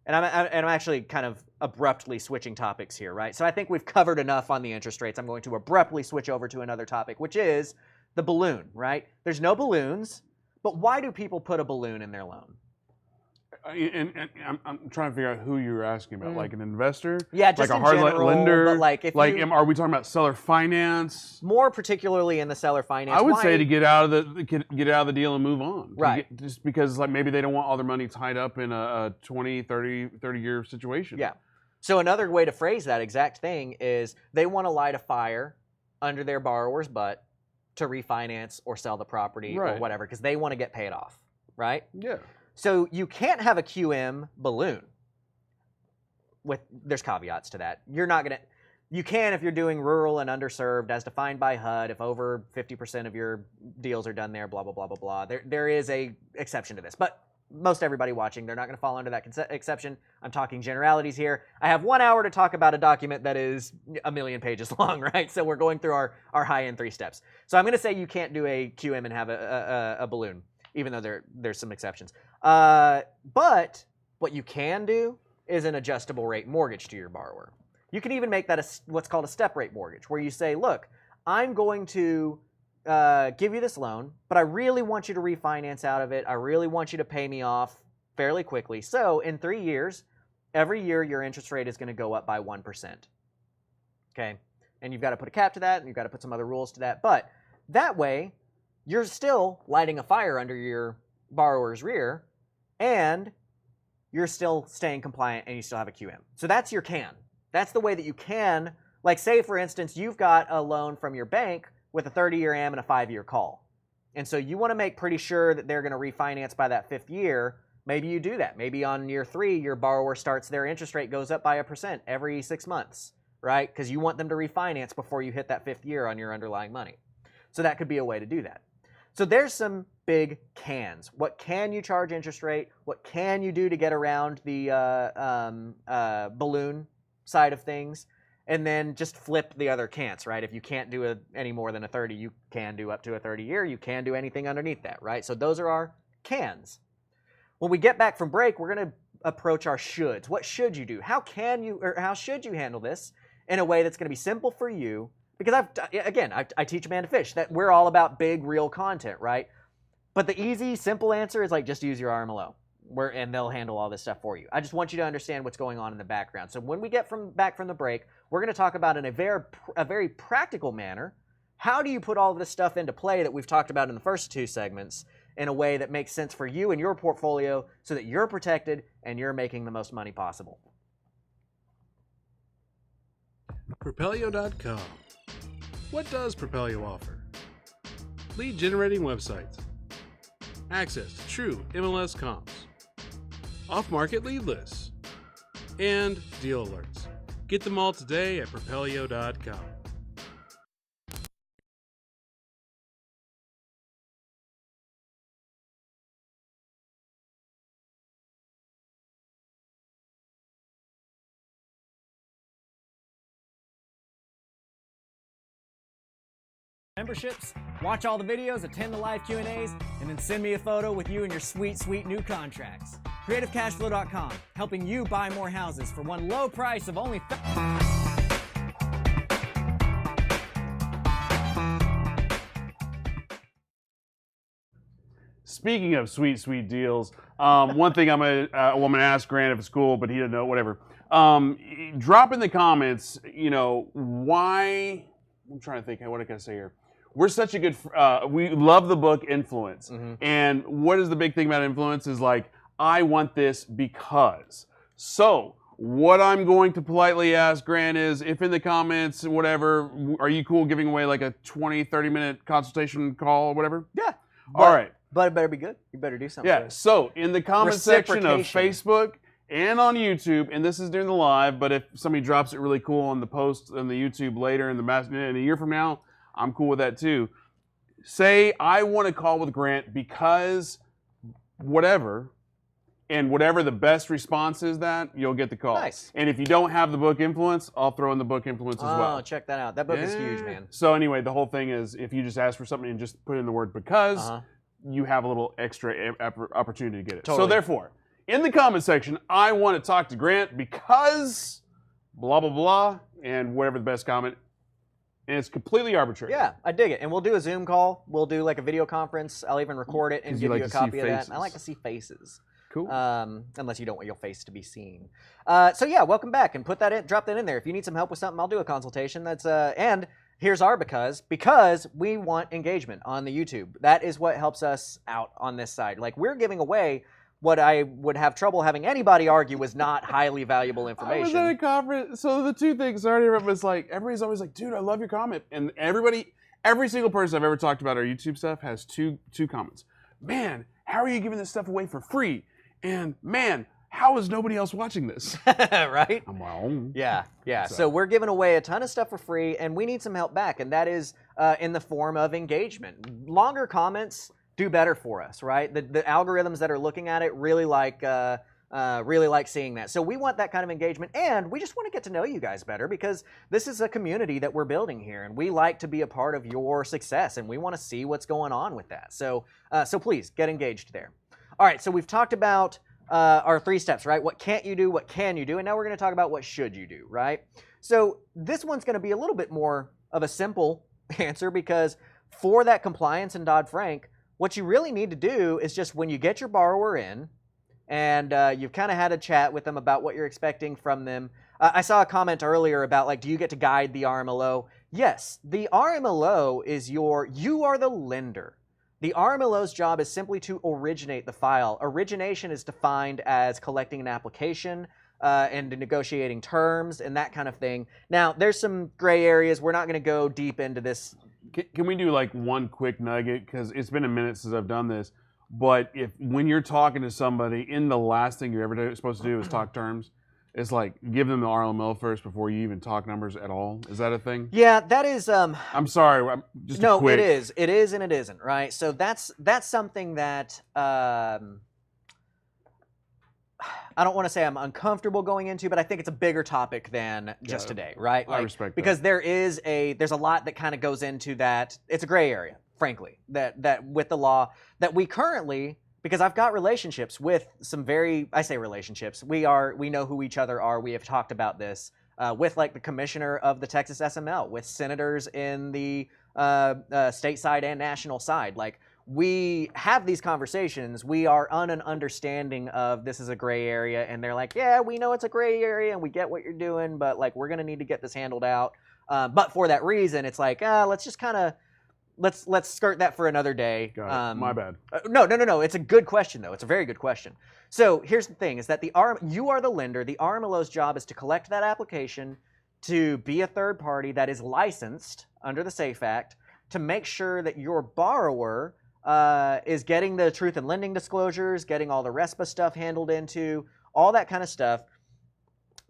And I'm actually kind of abruptly switching topics here, right? So I think we've covered enough on the interest rates. I'm going to abruptly switch over to another topic, which is the balloon, right? There's no balloons, but why do people put a balloon in their loan? And I'm trying to figure out who you're asking about, like an investor, yeah, just like in a hard general, lender, but like if are we talking about seller finance? More particularly in the seller finance. I would say to get out of the deal and move on, right? Just because like maybe they don't want all their money tied up in a 20, 30 year situation. Yeah. So another way to phrase that exact thing is they want to light a fire under their borrower's butt to refinance or sell the property or whatever because they want to get paid off, right? Yeah. So you can't have a QM balloon. There's caveats to that. You can if you're doing rural and underserved as defined by HUD, if over 50% of your deals are done there, blah, blah, blah, blah, blah. There is a exception to this. But most everybody watching, they're not going to fall under that exception. I'm talking generalities here. I have 1 hour to talk about a document that is a million pages long, right? So we're going through our high-end 3 steps. So I'm going to say you can't do a QM and have a balloon, even though there's some exceptions. But what you can do is an adjustable rate mortgage to your borrower. You can even make that what's called a step rate mortgage, where you say, look, I'm going to give you this loan, but I really want you to refinance out of it. I really want you to pay me off fairly quickly. So in 3 years, every year your interest rate is going to go up by 1%. Okay? And you've got to put a cap to that, and you've got to put some other rules to that. But that way, you're still lighting a fire under your borrower's rear, and you're still staying compliant, and you still have a QM. So that's your can. That's the way that you can, like say for instance, you've got a loan from your bank with a 30-year AM and a 5-year call. And so you want to make pretty sure that they're going to refinance by that 5th year. Maybe you do that. Maybe on year 3, your borrower starts, their interest rate goes up by 1% every 6 months, right? Because you want them to refinance before you hit that 5th year on your underlying money. So that could be a way to do that. So there's some big cans. What can you charge interest rate? What can you do to get around the balloon side of things? And then just flip the other can'ts, right? If you can't do any more than a 30, you can do up to a 30-year. You can do anything underneath that, right? So those are our cans. When we get back from break, we're going to approach our shoulds. What should you do? How should you handle this in a way that's going to be simple for you? Because I teach a man to fish. That we're all about big, real content, right? But the easy, simple answer is like just use your RMLO. And they'll handle all this stuff for you. I just want you to understand what's going on in the background. So when we get back from the break, we're going to talk about in a very practical manner, how do you put all of this stuff into play that we've talked about in the first 2 segments in a way that makes sense for you and your portfolio so that you're protected and you're making the most money possible. Propelio.com. What does Propelio offer? Lead generating websites, access to true MLS comps, off-market lead lists, and deal alerts. Get them all today at Propelio.com. Memberships, watch all the videos, attend the live Q&As, and then send me a photo with you and your sweet, sweet new contracts. CreativeCashFlow.com, helping you buy more houses for one low price of only Speaking of sweet, sweet deals, one thing I'm gonna ask Grant if it's cool, but he didn't know. Whatever. Drop in the comments. Why? I'm trying to think. What can I say here? We're such a good. We love the book Influence, and what is the big thing about influence is like I want this because. So what I'm going to politely ask Grant is, if in the comments, whatever, are you cool giving away like a 20, 30-minute consultation call or whatever? Yeah. All right. But it better be good. You better do something. Yeah, so in the comment section of Reciprocation. Facebook and on YouTube, and this is during the live, but if somebody drops it really cool on the post on the YouTube later in a year from now, I'm cool with that too. Say, I want to call with Grant because whatever, and whatever the best response is that, you'll get the call. Nice. And if you don't have the book Influence, I'll throw in the book Influence as well. Oh, check that out. That book is huge, man. So anyway, the whole thing is if you just ask for something and just put in the word because, you have a little extra opportunity to get it. Totally. So therefore, in the comment section, I want to talk to Grant because blah, blah, blah, and whatever the best comment. And it's completely arbitrary. Yeah, I dig it. And we'll do a Zoom call. We'll do like a video conference. I'll even record it and give you a copy of that. I like to see faces. Cool. Unless you don't want your face to be seen. So yeah, welcome back and drop that in there. If you need some help with something, I'll do a consultation. And here's our because we want engagement on the YouTube. That is what helps us out on this side. Like we're giving away what I would have trouble having anybody argue was not highly valuable information. I was at a conference, so the two things I already remember was like, everybody's always like, dude, I love your comment. And every single person I've ever talked about our YouTube stuff has two comments. Man, how are you giving this stuff away for free? And man, how is nobody else watching this? Right? I'm my own. Yeah. So we're giving away a ton of stuff for free, and we need some help back, and that is in the form of engagement. Longer comments do better for us, right? The algorithms that are looking at it really like seeing that. So we want that kind of engagement, and we just want to get to know you guys better because this is a community that we're building here, and we like to be a part of your success, and we want to see what's going on with that. So please get engaged there. All right, so we've talked about our 3 steps, right? What can't you do? What can you do? And now we're going to talk about what should you do, right? So this one's going to be a little bit more of a simple answer because for that compliance in Dodd-Frank, what you really need to do is just when you get your borrower in and you've kind of had a chat with them about what you're expecting from them. I saw a comment earlier about like, do you get to guide the RMLO? Yes, the RMLO is you are the lender. The RMLO's job is simply to originate the file. Origination is defined as collecting an application and negotiating terms and that kind of thing. Now, there's some gray areas. We're not going to go deep into this. Can we do like one quick nugget? Because it's been a minute since I've done this. But when you're talking to somebody, the last thing you're ever supposed to do is talk terms. It's like give them the RMLO first before you even talk numbers at all. Is that a thing? Yeah, that is. I'm sorry. Just no, quick. it is. It is and it isn't. Right. So that's something that I don't want to say I'm uncomfortable going into, but I think it's a bigger topic than just today, right? I respect that. Because there's a lot that kind of goes into that. It's a gray area, frankly, that with the law that we currently, because I've got relationships with some I say relationships. We know who each other are. We have talked about this with like the commissioner of the Texas SML, with senators in the state side and national side. Like, we have these conversations. We are on an understanding of this is a gray area, and they're like, yeah, we know it's a gray area, and we get what you're doing, but like we're gonna need to get this handled out. But for that reason, it's like, let's just kind of let's skirt that for another day. Got it. My bad. No. It's a good question though. It's a very good question. So here's the thing: is that you are the lender. The RMLO's job is to collect that application, to be a third party that is licensed under the SAFE Act, to make sure that your borrower is getting the truth in lending disclosures, getting all the RESPA stuff handled into, all that kind of stuff.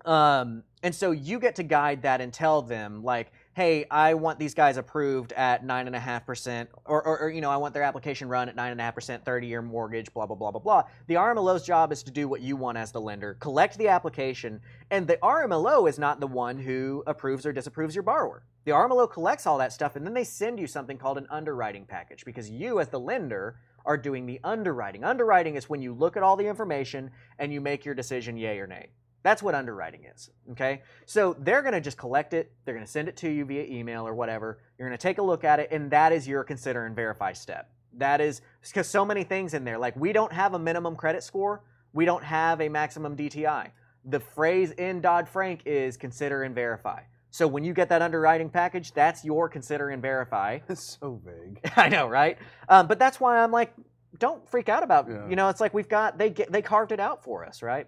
And so you get to guide that and tell them, like, hey, I want these guys approved at 9.5%, or I want their application run at 9.5%, 30-year mortgage, blah, blah, blah, blah, blah. The RMLO's job is to do what you want as the lender, collect the application, and the RMLO is not the one who approves or disapproves your borrower. The RMLO collects all that stuff, and then they send you something called an underwriting package, because you, as the lender, are doing the underwriting. Underwriting is when you look at all the information and you make your decision yay or nay. That's what underwriting is, okay? So they're going to just collect it. They're going to send it to you via email or whatever. You're going to take a look at it, and that is your consider and verify step. That is because so many things in there. Like, we don't have a minimum credit score. We don't have a maximum DTI. The phrase in Dodd-Frank is consider and verify. So when you get that underwriting package, that's your consider and verify. That's so vague. I know, right? But that's why I'm like, don't freak out about, it's like they carved it out for us, right?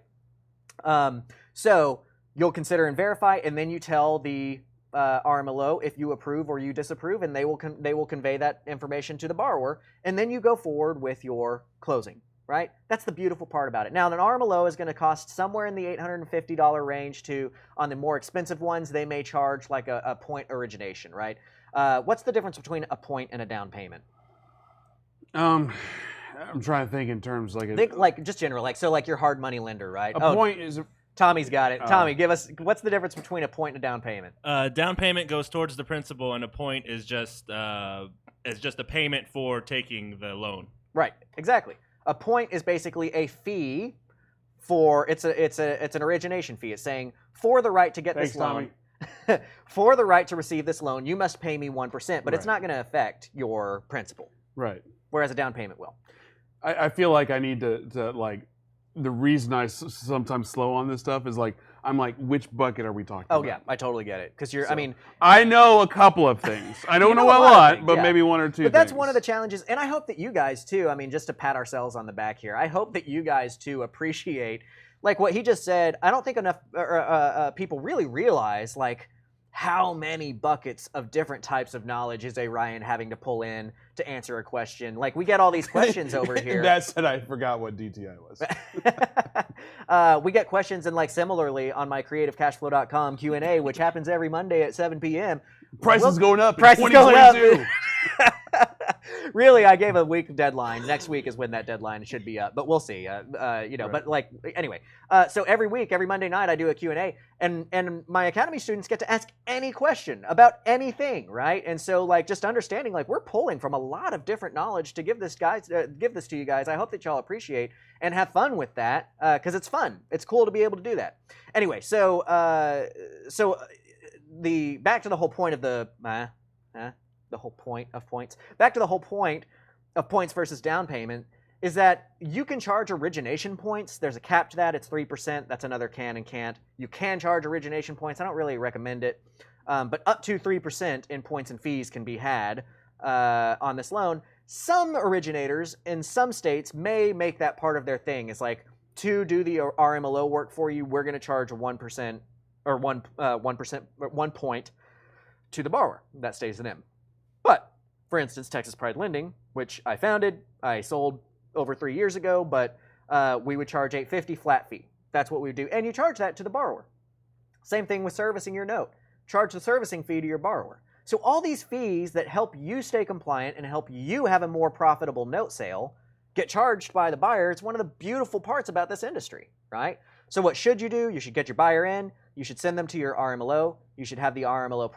So you'll consider and verify, and then you tell the RMLO if you approve or you disapprove, and they will convey that information to the borrower, and then you go forward with your closing, right? That's the beautiful part about it. Now, an RMLO is going to cost somewhere in the $850 range on the more expensive ones, they may charge like a point origination, right? What's the difference between a point and a down payment? I'm trying to think in terms just general, like your hard money lender, right? A point is. Tommy's got it. Tommy, give us, what's the difference between a point and a down payment? Down payment goes towards the principal, and a point is just a payment for taking the loan. Right, exactly. A point is basically a fee for it's an origination fee. It's saying for the right to get this loan, for the right to receive this loan, you must pay me 1%, but it's not going to affect your principal. Right. Whereas a down payment will. I feel like I need to like. The reason I sometimes slow on this stuff is like, I'm like, which bucket are we talking about? Oh, yeah, I totally get it. Because I know a couple of things. I don't know a lot, but maybe one or two But that's things. one of the challenges. And I hope that you guys, too, just to pat ourselves on the back here, I hope that you guys, too, appreciate, like what he just said. I don't think enough people really realize, like, how many buckets of different types of knowledge is a Ryan having to pull in to answer a question? Like, we get all these questions over here. That said, I forgot what DTI was. We get questions, and like similarly on my creativecashflow.com Q&A, which happens every Monday at 7 p.m. Price is going up. Price is going up. Really, I gave a week deadline. Next week is when that deadline should be up, but we'll see. But like anyway. So every week, every Monday night, I do a Q&A, and my academy students get to ask any question about anything, right? And so like just understanding like we're pulling from a lot of different knowledge to give this to you guys. I hope that y'all appreciate and have fun with that because it's fun. It's cool to be able to do that. Anyway, so back to the whole point of the whole point of points. Back to the whole point of points versus down payment is that you can charge origination points. There's a cap to that. It's 3%. That's another can and can't. You can charge origination points. I don't really recommend it. But up to 3% in points and fees can be had on this loan. Some originators in some states may make that part of their thing. It's like, to do the RMLO work for you, we're going to charge a 1% or 1 point to the borrower. That stays to them. But, for instance, Texas Pride Lending, which I founded, I sold over 3 years ago, but we would charge $850 flat fee. That's what we would do. And you charge that to the borrower. Same thing with servicing your note. Charge the servicing fee to your borrower. So all these fees that help you stay compliant and help you have a more profitable note sale get charged by the buyer. It's one of the beautiful parts about this industry, right? So what should you do? You should get your buyer in. You should send them to your RMLO. You should have the RMLO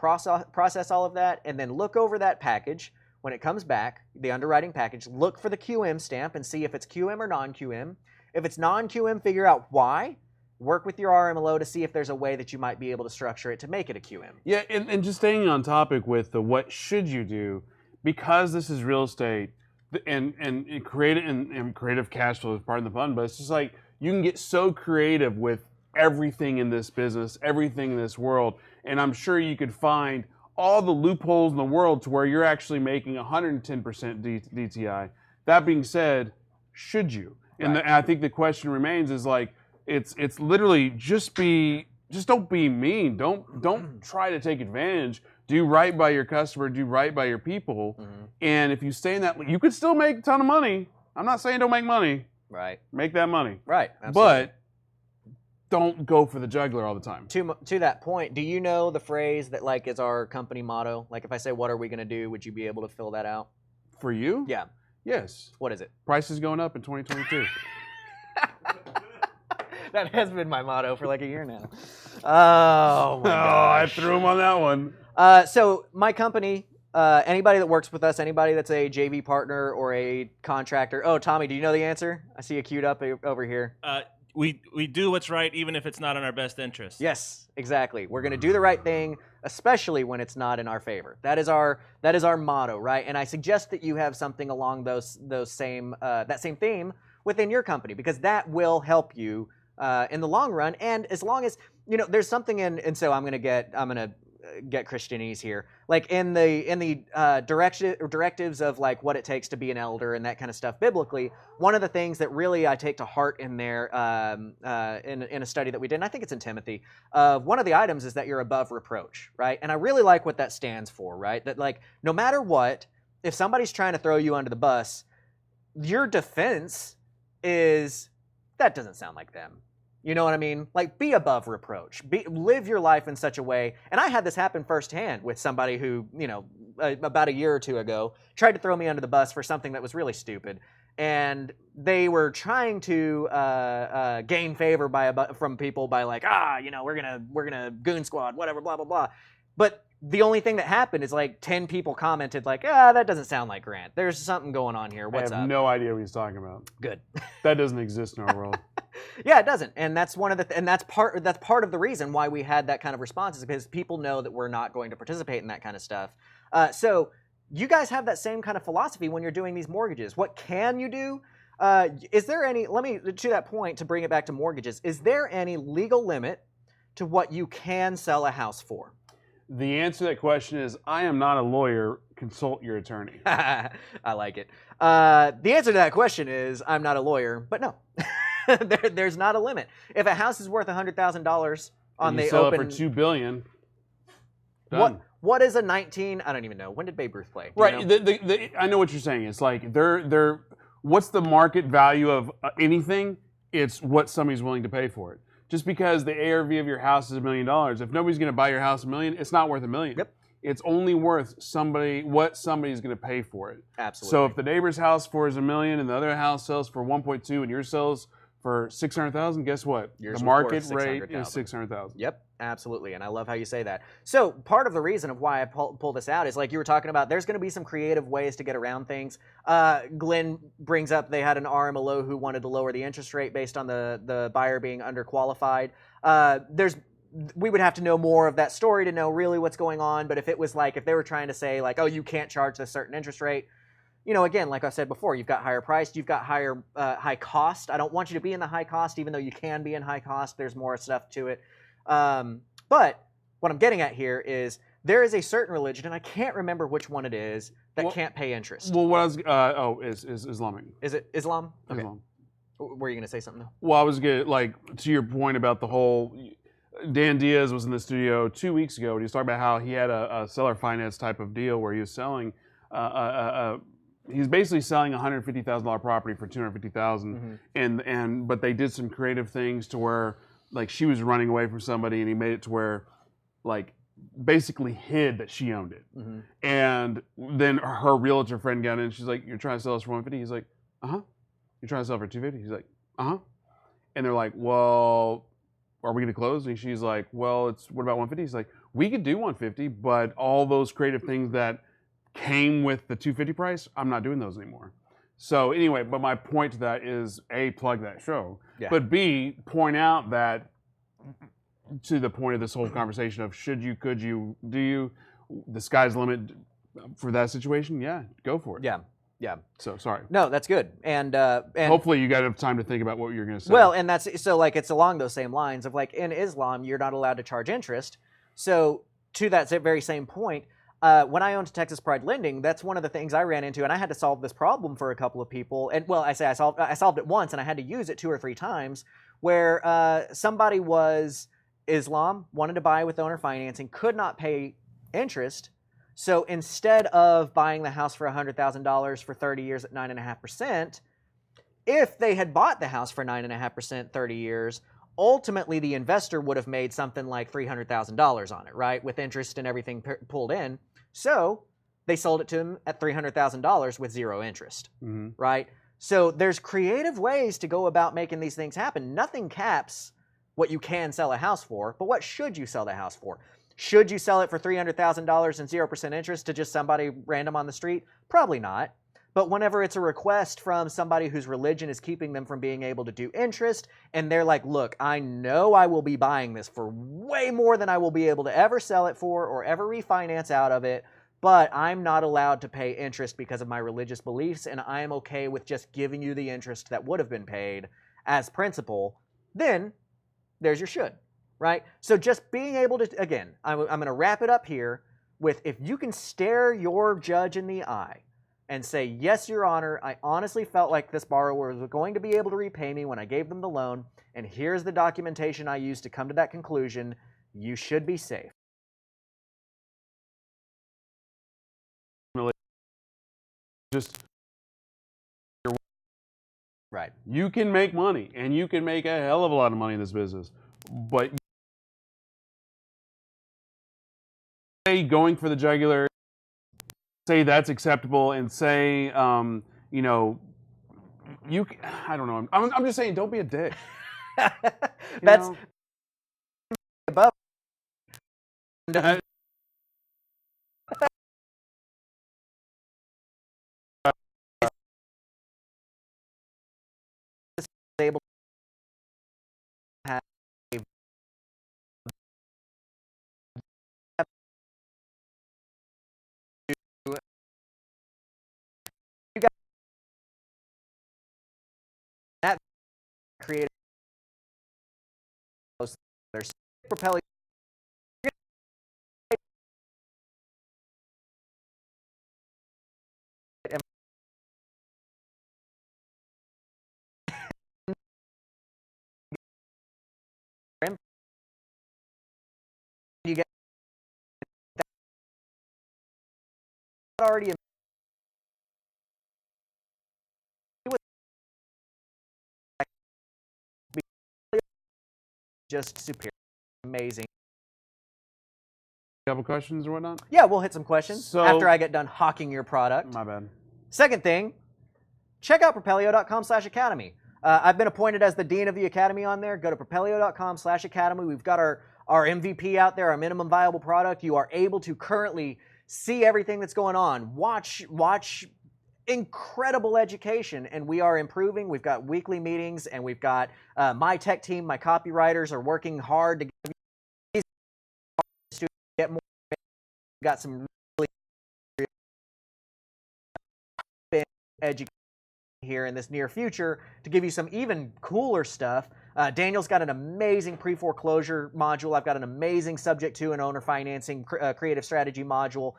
process all of that, and then look over that package. When it comes back, the underwriting package, look for the QM stamp and see if it's QM or non-QM. If it's non-QM, figure out why. Work with your RMLO to see if there's a way that you might be able to structure it to make it a QM. Yeah, and just staying on topic with the what should you do, because this is real estate and creative cash flow is part of the fun, but it's just like you can get so creative with everything in this business, everything in this world, and I'm sure you could find all the loopholes in the world to where you're actually making 110% DTI. That being said, should you? And Right. I think the question remains is like, it's literally just don't be mean. Don't try to take advantage. Do right by your customer. Do right by your people. Mm-hmm. And if you stay in that, you could still make a ton of money. I'm not saying don't make money. Right. Make that money. Right. Absolutely. But don't go for the jugular all the time. To that point, do you know the phrase that like is our company motto? Like if I say, what are we going to do? Would you be able to fill that out? For you? Yeah. Yes. What is it? Prices going up in 2022. That has been my motto for like a year now. Oh my gosh. I threw him on that one. So my company, anybody that works with us, anybody that's a JV partner or a contractor. Oh, Tommy, do you know the answer? I see you queued up over here. We do what's right even if it's not in our best interest. Yes, exactly. We're going to do the right thing, especially when it's not in our favor. That is our motto, right? And I suggest that you have something along that same theme within your company, because that will help you in the long run. And as long as there's something and so I'm gonna get Christianese here, like in the directives of like what it takes to be an elder and that kind of stuff biblically. One of the things that really I take to heart in there in a study that we did, and I think it's in Timothy, one of the items is that you're above reproach, right? And I really like what that stands for, right? That like no matter what, if somebody's trying to throw you under the bus, your defense is that doesn't sound like them. You know what I mean? Like, be above reproach. Live your life in such a way. And I had this happen firsthand with somebody who, about a year or two ago, tried to throw me under the bus for something that was really stupid. And they were trying to gain favor from people by like, we're gonna goon squad, whatever, blah blah blah. But the only thing that happened is like 10 people commented like, that doesn't sound like Grant. There's something going on here. What's up? I have no idea what he's talking about. Good. That doesn't exist in our world. Yeah, it doesn't, and that's that's part of the reason why we had that kind of response, is because people know that we're not going to participate in that kind of stuff. So you guys have that same kind of philosophy when you're doing these mortgages. What can you do? Is there any? To that point, to bring it back to mortgages, is there any legal limit to what you can sell a house for? The answer to that question is, I am not a lawyer. Consult your attorney. I like it. The answer to that question is, I'm not a lawyer, but no. There's not a limit. If a house is worth $100,000 on the sell open, it for $2 billion. Done. What is a 19? I don't even know. When did Babe Ruth play? Do Right. you know? I know what you're saying. It's like they're what's the market value of anything? It's what somebody's willing to pay for it. Just because the ARV of your house is $1 million, if nobody's going to buy your house $1 million, it's not worth $1 million. Yep. it's only worth what somebody's going to pay for it. Absolutely. So if the neighbor's house is $1 million and the other house sells for 1.2 and yours sells for 600,000, guess what? Yours the was worth market rate 600,000. is 600,000. Yep, absolutely, and I love how you say that. So part of the reason of why I pull this out is like you were talking about. There's going to be some creative ways to get around things. Glenn brings up they had an RMLO who wanted to lower the interest rate based on the buyer being underqualified. We would have to know more of that story to know really what's going on. But if it was like if they were trying to say like, oh, you can't charge this certain interest rate. You know, again, like I said before, you've got higher price, you've got higher high cost. I don't want you to be in the high cost, even though you can be in high cost. There's more stuff to it. But what I'm getting at here is there is a certain religion, and I can't remember which one it is, that can't pay interest. Well, what I was is Islamic. Is it Islam? Okay. Islam. Were you going to say something? Well, I was to your point about the whole. Dan Diaz was in the studio 2 weeks ago, and he was talking about how he had a seller finance type of deal where he was selling. He's basically selling a $150,000 property for $250,000, but they did some creative things to where like she was running away from somebody, and he made it to where like basically hid that she owned it. And then her realtor friend got in, and she's like, "You're trying to sell us for $150?" He's like, "Uh huh." "You're trying to sell for $250?" He's like, "Uh huh." And they're like, "Well, are we going to close?" And she's like, "Well, what about $150?" He's like, "We could do $150, but all those creative things that came with the $250 price, I'm not doing those anymore." So anyway, but my point to that is A, plug that show, but B, point out that to the point of this whole conversation of should you, could you, do you, the sky's the limit for that situation. Yeah, go for it. Yeah. So sorry. No, that's good. And hopefully you got enough time to think about what you're going to say. Well, and that's so like it's along those same lines of like in Islam you're not allowed to charge interest. So to that very same point, when I owned Texas Pride Lending, that's one of the things I ran into, and I had to solve this problem for a couple of people. And well, I solved it once, and I had to use it 2 or 3 times, where somebody was Islam, wanted to buy with owner financing, could not pay interest. So instead of buying the house for $100,000 for 30 years at 9.5%, if they had bought the house for 9.5% 30 years, ultimately the investor would have made something like $300,000 on it, right, with interest and everything pulled in. So they sold it to him at $300,000 with 0 interest, right? So there's creative ways to go about making these things happen. Nothing caps what you can sell a house for, but what should you sell the house for? Should you sell it for $300,000 and 0% interest to just somebody random on the street? Probably not. But whenever it's a request from somebody whose religion is keeping them from being able to do interest, and they're like, look, I know I will be buying this for way more than I will be able to ever sell it for or ever refinance out of it, but I'm not allowed to pay interest because of my religious beliefs, and I am okay with just giving you the interest that would have been paid as principal, then there's your should, right? So just being able to, again, I'm going to wrap it up here with if you can stare your judge in the eye and say, yes, Your Honor, I honestly felt like this borrower was going to be able to repay me when I gave them the loan, and here's the documentation I used to come to that conclusion, you should be safe. Just right. You can make money, and you can make a hell of a lot of money in this business, but going for the jugular, say that's acceptable, and say, you know, I don't know. I'm just saying, don't be a dick. That's above. Able to have you got that creative there's Propel you get that already just superior, amazing. couple questions or whatnot? Yeah, we'll hit some questions So- after I get done hawking your product. My bad. Second thing, check out propelio.com/academy. I've been appointed as the dean of the academy on there. Go to propelio.com/academy. We've got our MVP out there, our minimum viable product. You are able to currently see everything that's going on. Watch incredible education, and we are improving. We've got weekly meetings, and we've got my tech team, my copywriters are working hard to give these students get more. We've got some really education here in this near future to give you some even cooler stuff. Daniel's got an amazing pre-foreclosure module. I've got an amazing subject to and owner financing creative strategy module.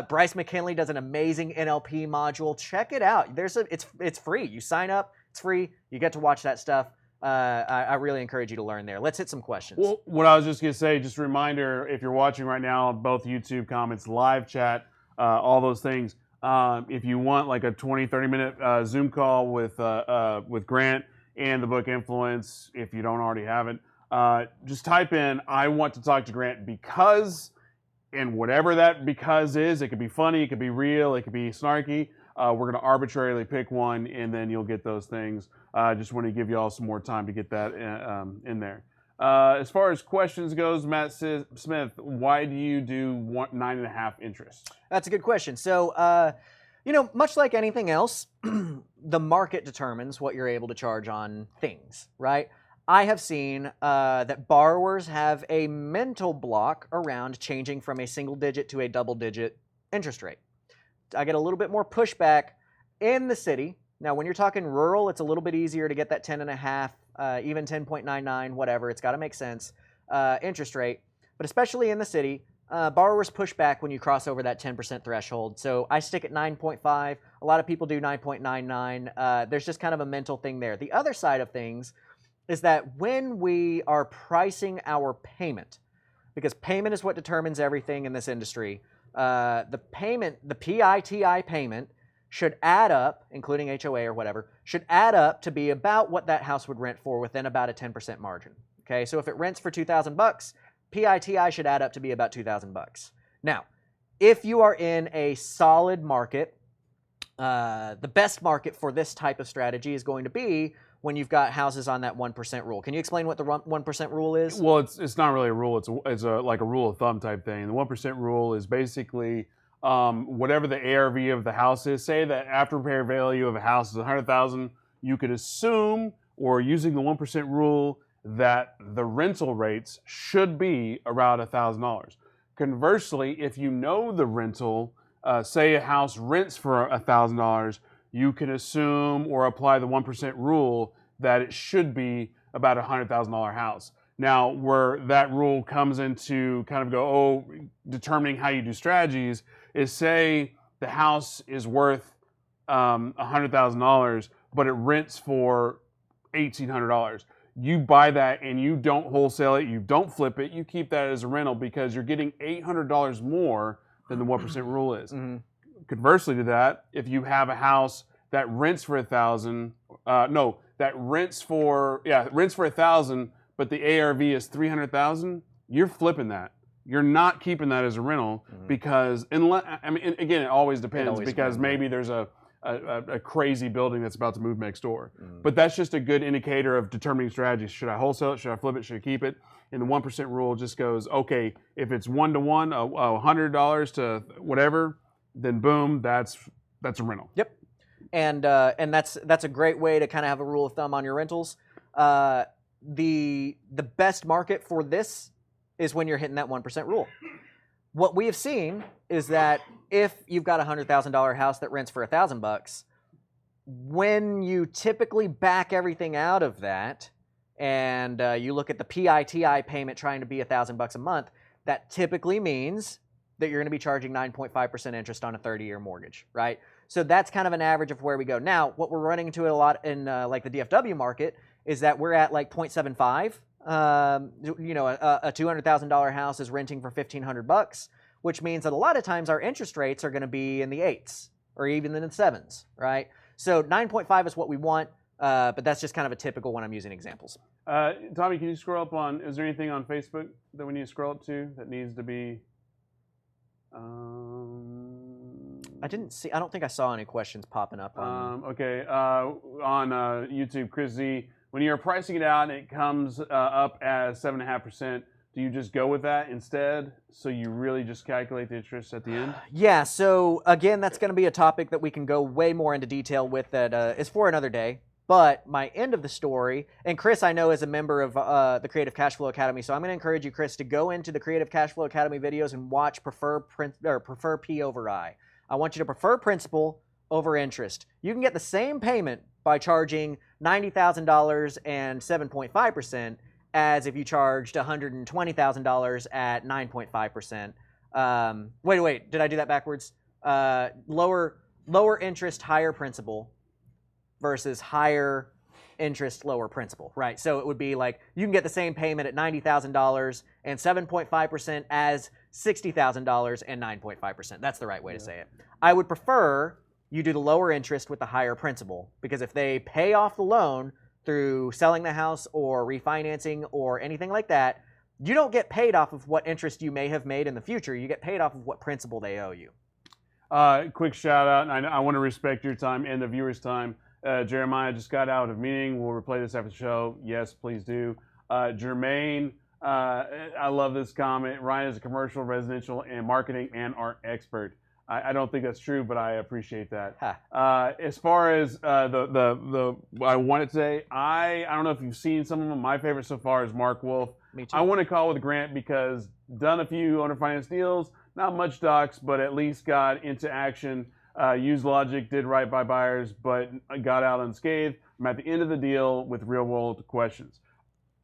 Bryce McKinley does an amazing NLP module. Check it out. It's free. You sign up. It's free. You get to watch that stuff. I really encourage you to learn there. Let's hit some questions. Well, what I was just going to say, just a reminder, if you're watching right now, both YouTube comments, live chat, all those things, if you want like a 20, 30-minute Zoom call with Grant and the book Influence, if you don't already have it, just type in, I want to talk to Grant because, and whatever that because is, it could be funny, it could be real, it could be snarky. We're going to arbitrarily pick one, and then you'll get those things. Just want to give you all some more time to get that in there. As far as questions goes, Matt Smith, why do you do 9.5 interest? That's a good question. So, much like anything else, the market determines what you're able to charge on things, right? I have seen that borrowers have a mental block around changing from a single digit to a double digit interest rate. I get a little bit more pushback in the city. Now, when you're talking rural, it's a little bit easier to get that 10.5, even 10.99, whatever. It's got to make sense interest rate. But especially in the city, borrowers push back when you cross over that 10% threshold. So I stick at 9.5. A lot of people do 9.99. There's just kind of a mental thing there. The other side of things is that when we are pricing our payment, because payment is what determines everything in this industry, the PITI payment should add up, including HOA or whatever, should add up to be about what that house would rent for within about a 10% margin. Okay, so if it rents for $2,000, PITI should add up to be about $2,000. Now, if you are in a solid market, the best market for this type of strategy is going to be when you've got houses on that 1% rule. Can you explain what the 1% rule is? Well, it's not really a rule. It's like a rule of thumb type thing. The 1% rule is basically whatever the ARV of the house is. Say that after repair value of a house is $100,000, you could assume, or using the 1% rule, that the rental rates should be around $1,000. Conversely, if you know the rental, say a house rents for $1,000, you can assume or apply the 1% rule that it should be about a $100,000 house. Now, where that rule comes into kind of determining how you do strategies is, say the house is worth $100,000, but it rents for $1,800. You buy that and you don't wholesale it, you don't flip it, you keep that as a rental because you're getting $800 more than the 1% rule is. Mm-hmm. Conversely to that, if you have a house that rents for $1,000, rents for $1,000, but the ARV is $300,000, you're flipping that. You're not keeping that as a rental because, again, it always depends because maybe there's a crazy building that's about to move next door. But that's just a good indicator of determining strategies. Should I wholesale it? Should I flip it? Should I keep it? And the 1% rule just goes, okay, if it's 1-to-1, $100 to whatever, then boom, that's a rental. Yep. And that's a great way to kind of have a rule of thumb on your rentals. The best market for this is when you're hitting that 1% rule. What we have seen is that if you've got a $100,000 house that rents for $1,000, when you typically back everything out of that, and you look at the PITI payment trying to be $1,000 a month, that typically means that you're going to be charging 9.5% interest on a 30-year mortgage, right? So that's kind of an average of where we go. Now, what we're running into a lot in like the DFW market is that we're at like 0.75. A $200,000 house is renting for $1,500, which means that a lot of times our interest rates are going to be in the 8s or even in the 7s, right? So 9.5 is what we want, but that's just kind of a typical when I'm using examples. Tommy, can you scroll up is there anything on Facebook that we need to scroll up to that needs to be I don't think I saw any questions popping up on. Okay. On YouTube, Chris Z, when you're pricing it out and it comes up as 7.5%, do you just go with that instead? So you really just calculate the interest at the end? Yeah. So again, that's going to be a topic that we can go way more into detail with. That is for another day. But my end of the story, and Chris, I know, is a member of the Creative Cash Flow Academy, so I'm going to encourage you, Chris, to go into the Creative Cash Flow Academy videos and watch prefer P over I. I want you to prefer principal over interest. You can get the same payment by charging $90,000 and 7.5% as if you charged $120,000 at 9.5%. Wait, did I do that backwards? Lower interest, higher principal versus higher interest, lower principal, right? So it would be like you can get the same payment at $90,000 and 7.5% as $60,000 and 9.5%. That's the right way to say it. I would prefer you do the lower interest with the higher principal, because if they pay off the loan through selling the house or refinancing or anything like that, you don't get paid off of what interest you may have made in the future. You get paid off of what principal they owe you. Quick shout out, and I want to respect your time and the viewers' time. Jeremiah just got out of meeting. We'll replay this after the show. Yes, please do. Jermaine, I love this comment. Ryan is a commercial, residential, and marketing and art expert. I don't think that's true, but I appreciate that. As far as the I wanted to say, I don't know if you've seen some of them. My favorite so far is Mark Wolf. Me too. I want to call with Grant because done a few owner finance deals, not much docs, but at least got into action. Used logic, did right by buyers, but got out unscathed. I'm at the end of the deal with real world questions.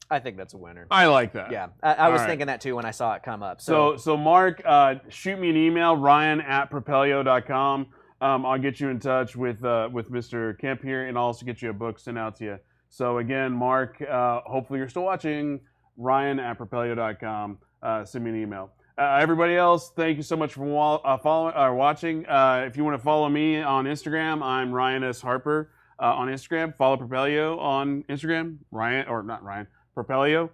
I think that's a winner. I like that. Yeah, I was thinking that too when I saw it come up. So Mark, shoot me an email, ryan@propelio.com. I'll get you in touch with Mr. Kemp here, and I'll also get you a book sent out to you. So again, Mark, hopefully you're still watching, ryan@propelio.com. Send me an email. Everybody else, thank you so much for following or watching. If you want to follow me on Instagram, I'm Ryan S. Harper on Instagram. Follow Propelio on Instagram. Propelio.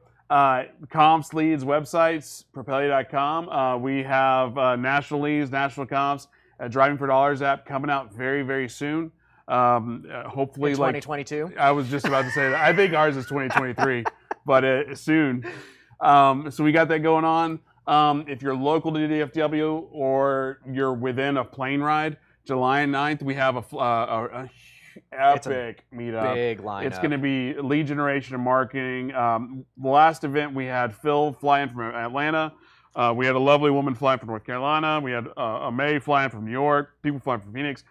Comps, leads, websites, propelio.com. We have national leads, national comps, Driving for Dollars app coming out very, very soon. Hopefully, in 2022. I was just about to say that. I think ours is 2023, but soon. So we got that going on. If you're local to DFW or you're within a plane ride, July 9th, we have a epic meetup. Big lineup. It's going to be lead generation and marketing. The last event, we had Phil fly in from Atlanta. We had a lovely woman fly in from North Carolina. We had a May flying from New York, people flying from Phoenix.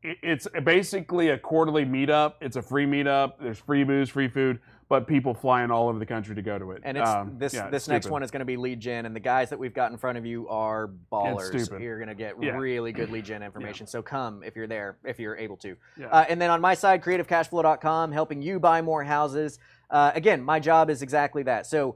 It's basically a quarterly meetup. It's a free meetup. There's free booze, free food, but people flying all over the country to go to it. And it's this next one is going to be lead gen, and the guys that we've got in front of you are ballers. You're going to get really good lead gen information. So come if you're there, if you're able to. And then on my side, creativecashflow.com, helping you buy more houses. Again, my job is exactly that. So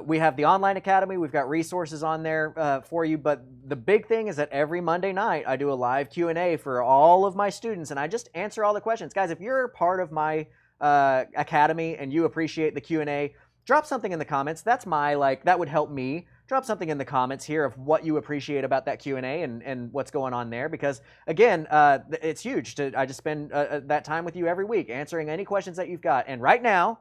we have the online academy. We've got resources on there for you. But the big thing is that every Monday night, I do a live Q&A for all of my students, and I just answer all the questions. Guys, if you're part of my academy and you appreciate the Q&A, drop something in the comments. That's that would help me. Drop something in the comments here of what you appreciate about that Q&A and what's going on there, because again, it's huge. I just spend that time with you every week answering any questions that you've got. And right now,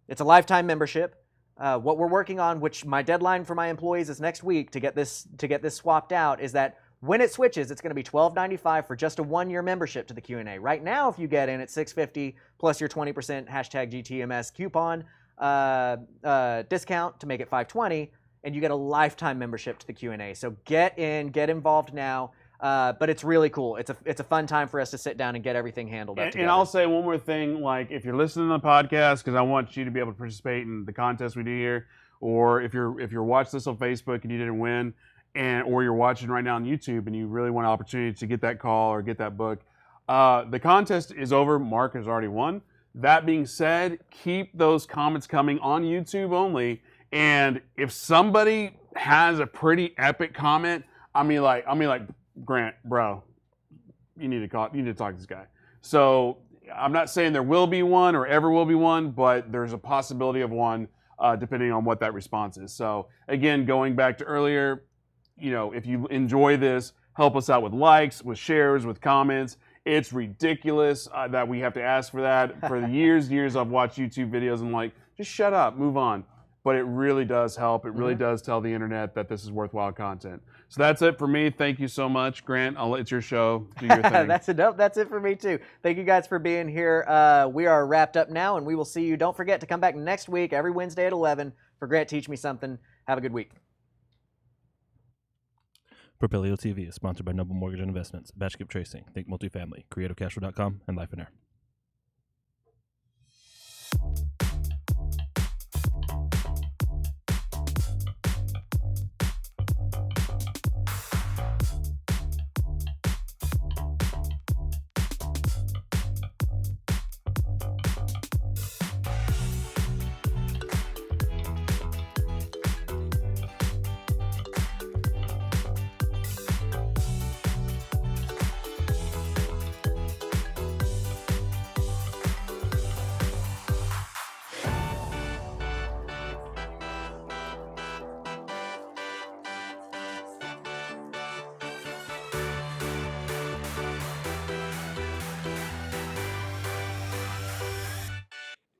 it's a lifetime membership. What we're working on, which my deadline for my employees is next week to get this swapped out, is that when it switches, it's going to be $12.95 for just a 1-year membership to the Q&A. Right now, if you get in, it's $6.50 plus your 20% #GTMS coupon discount to make it $5.20, and you get a lifetime membership to the Q&A. So get in, get involved now. But it's really cool. It's a fun time for us to sit down and get everything handled up together. And I'll say one more thing, like if you're listening to the podcast, because I want you to be able to participate in the contest we do here, or if you're watching this on Facebook and you didn't win, or you're watching right now on YouTube and you really want an opportunity to get that call or get that book, the contest is over. Mark has already won. That being said, keep those comments coming on YouTube only. And if somebody has a pretty epic comment, I mean like Grant, bro, you need to talk to this guy. So I'm not saying there will be one or ever will be one, but there's a possibility of one depending on what that response is. So again, going back to earlier, if you enjoy this, help us out with likes, with shares, with comments. It's ridiculous that we have to ask for that. For the years I've watched YouTube videos and like, just shut up, move on. But it really does help. It really does tell the internet that this is worthwhile content. So that's it for me. Thank you so much, Grant. It's your show. Do your thing. That's it for me too. Thank you guys for being here. We are wrapped up now, and we will see you. Don't forget to come back next week, every Wednesday at 11 for Grant Teach Me Something. Have a good week. Propelio TV is sponsored by Noble Mortgage and Investments, Batch Skip Tracing, Think Multifamily, CreativeCashflow.com, and Life and Air.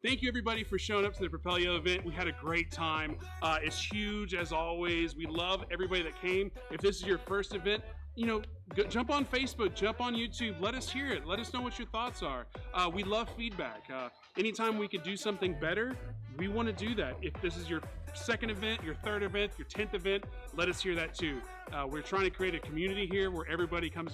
Thank you, everybody, for showing up to the Propelio event. We had a great time. It's huge, as always. We love everybody that came. If this is your first event, jump on Facebook, jump on YouTube. Let us hear it. Let us know what your thoughts are. We love feedback. Anytime we could do something better, we want to do that. If this is your second event, your third event, your 10th event, let us hear that too. We're trying to create a community here where everybody comes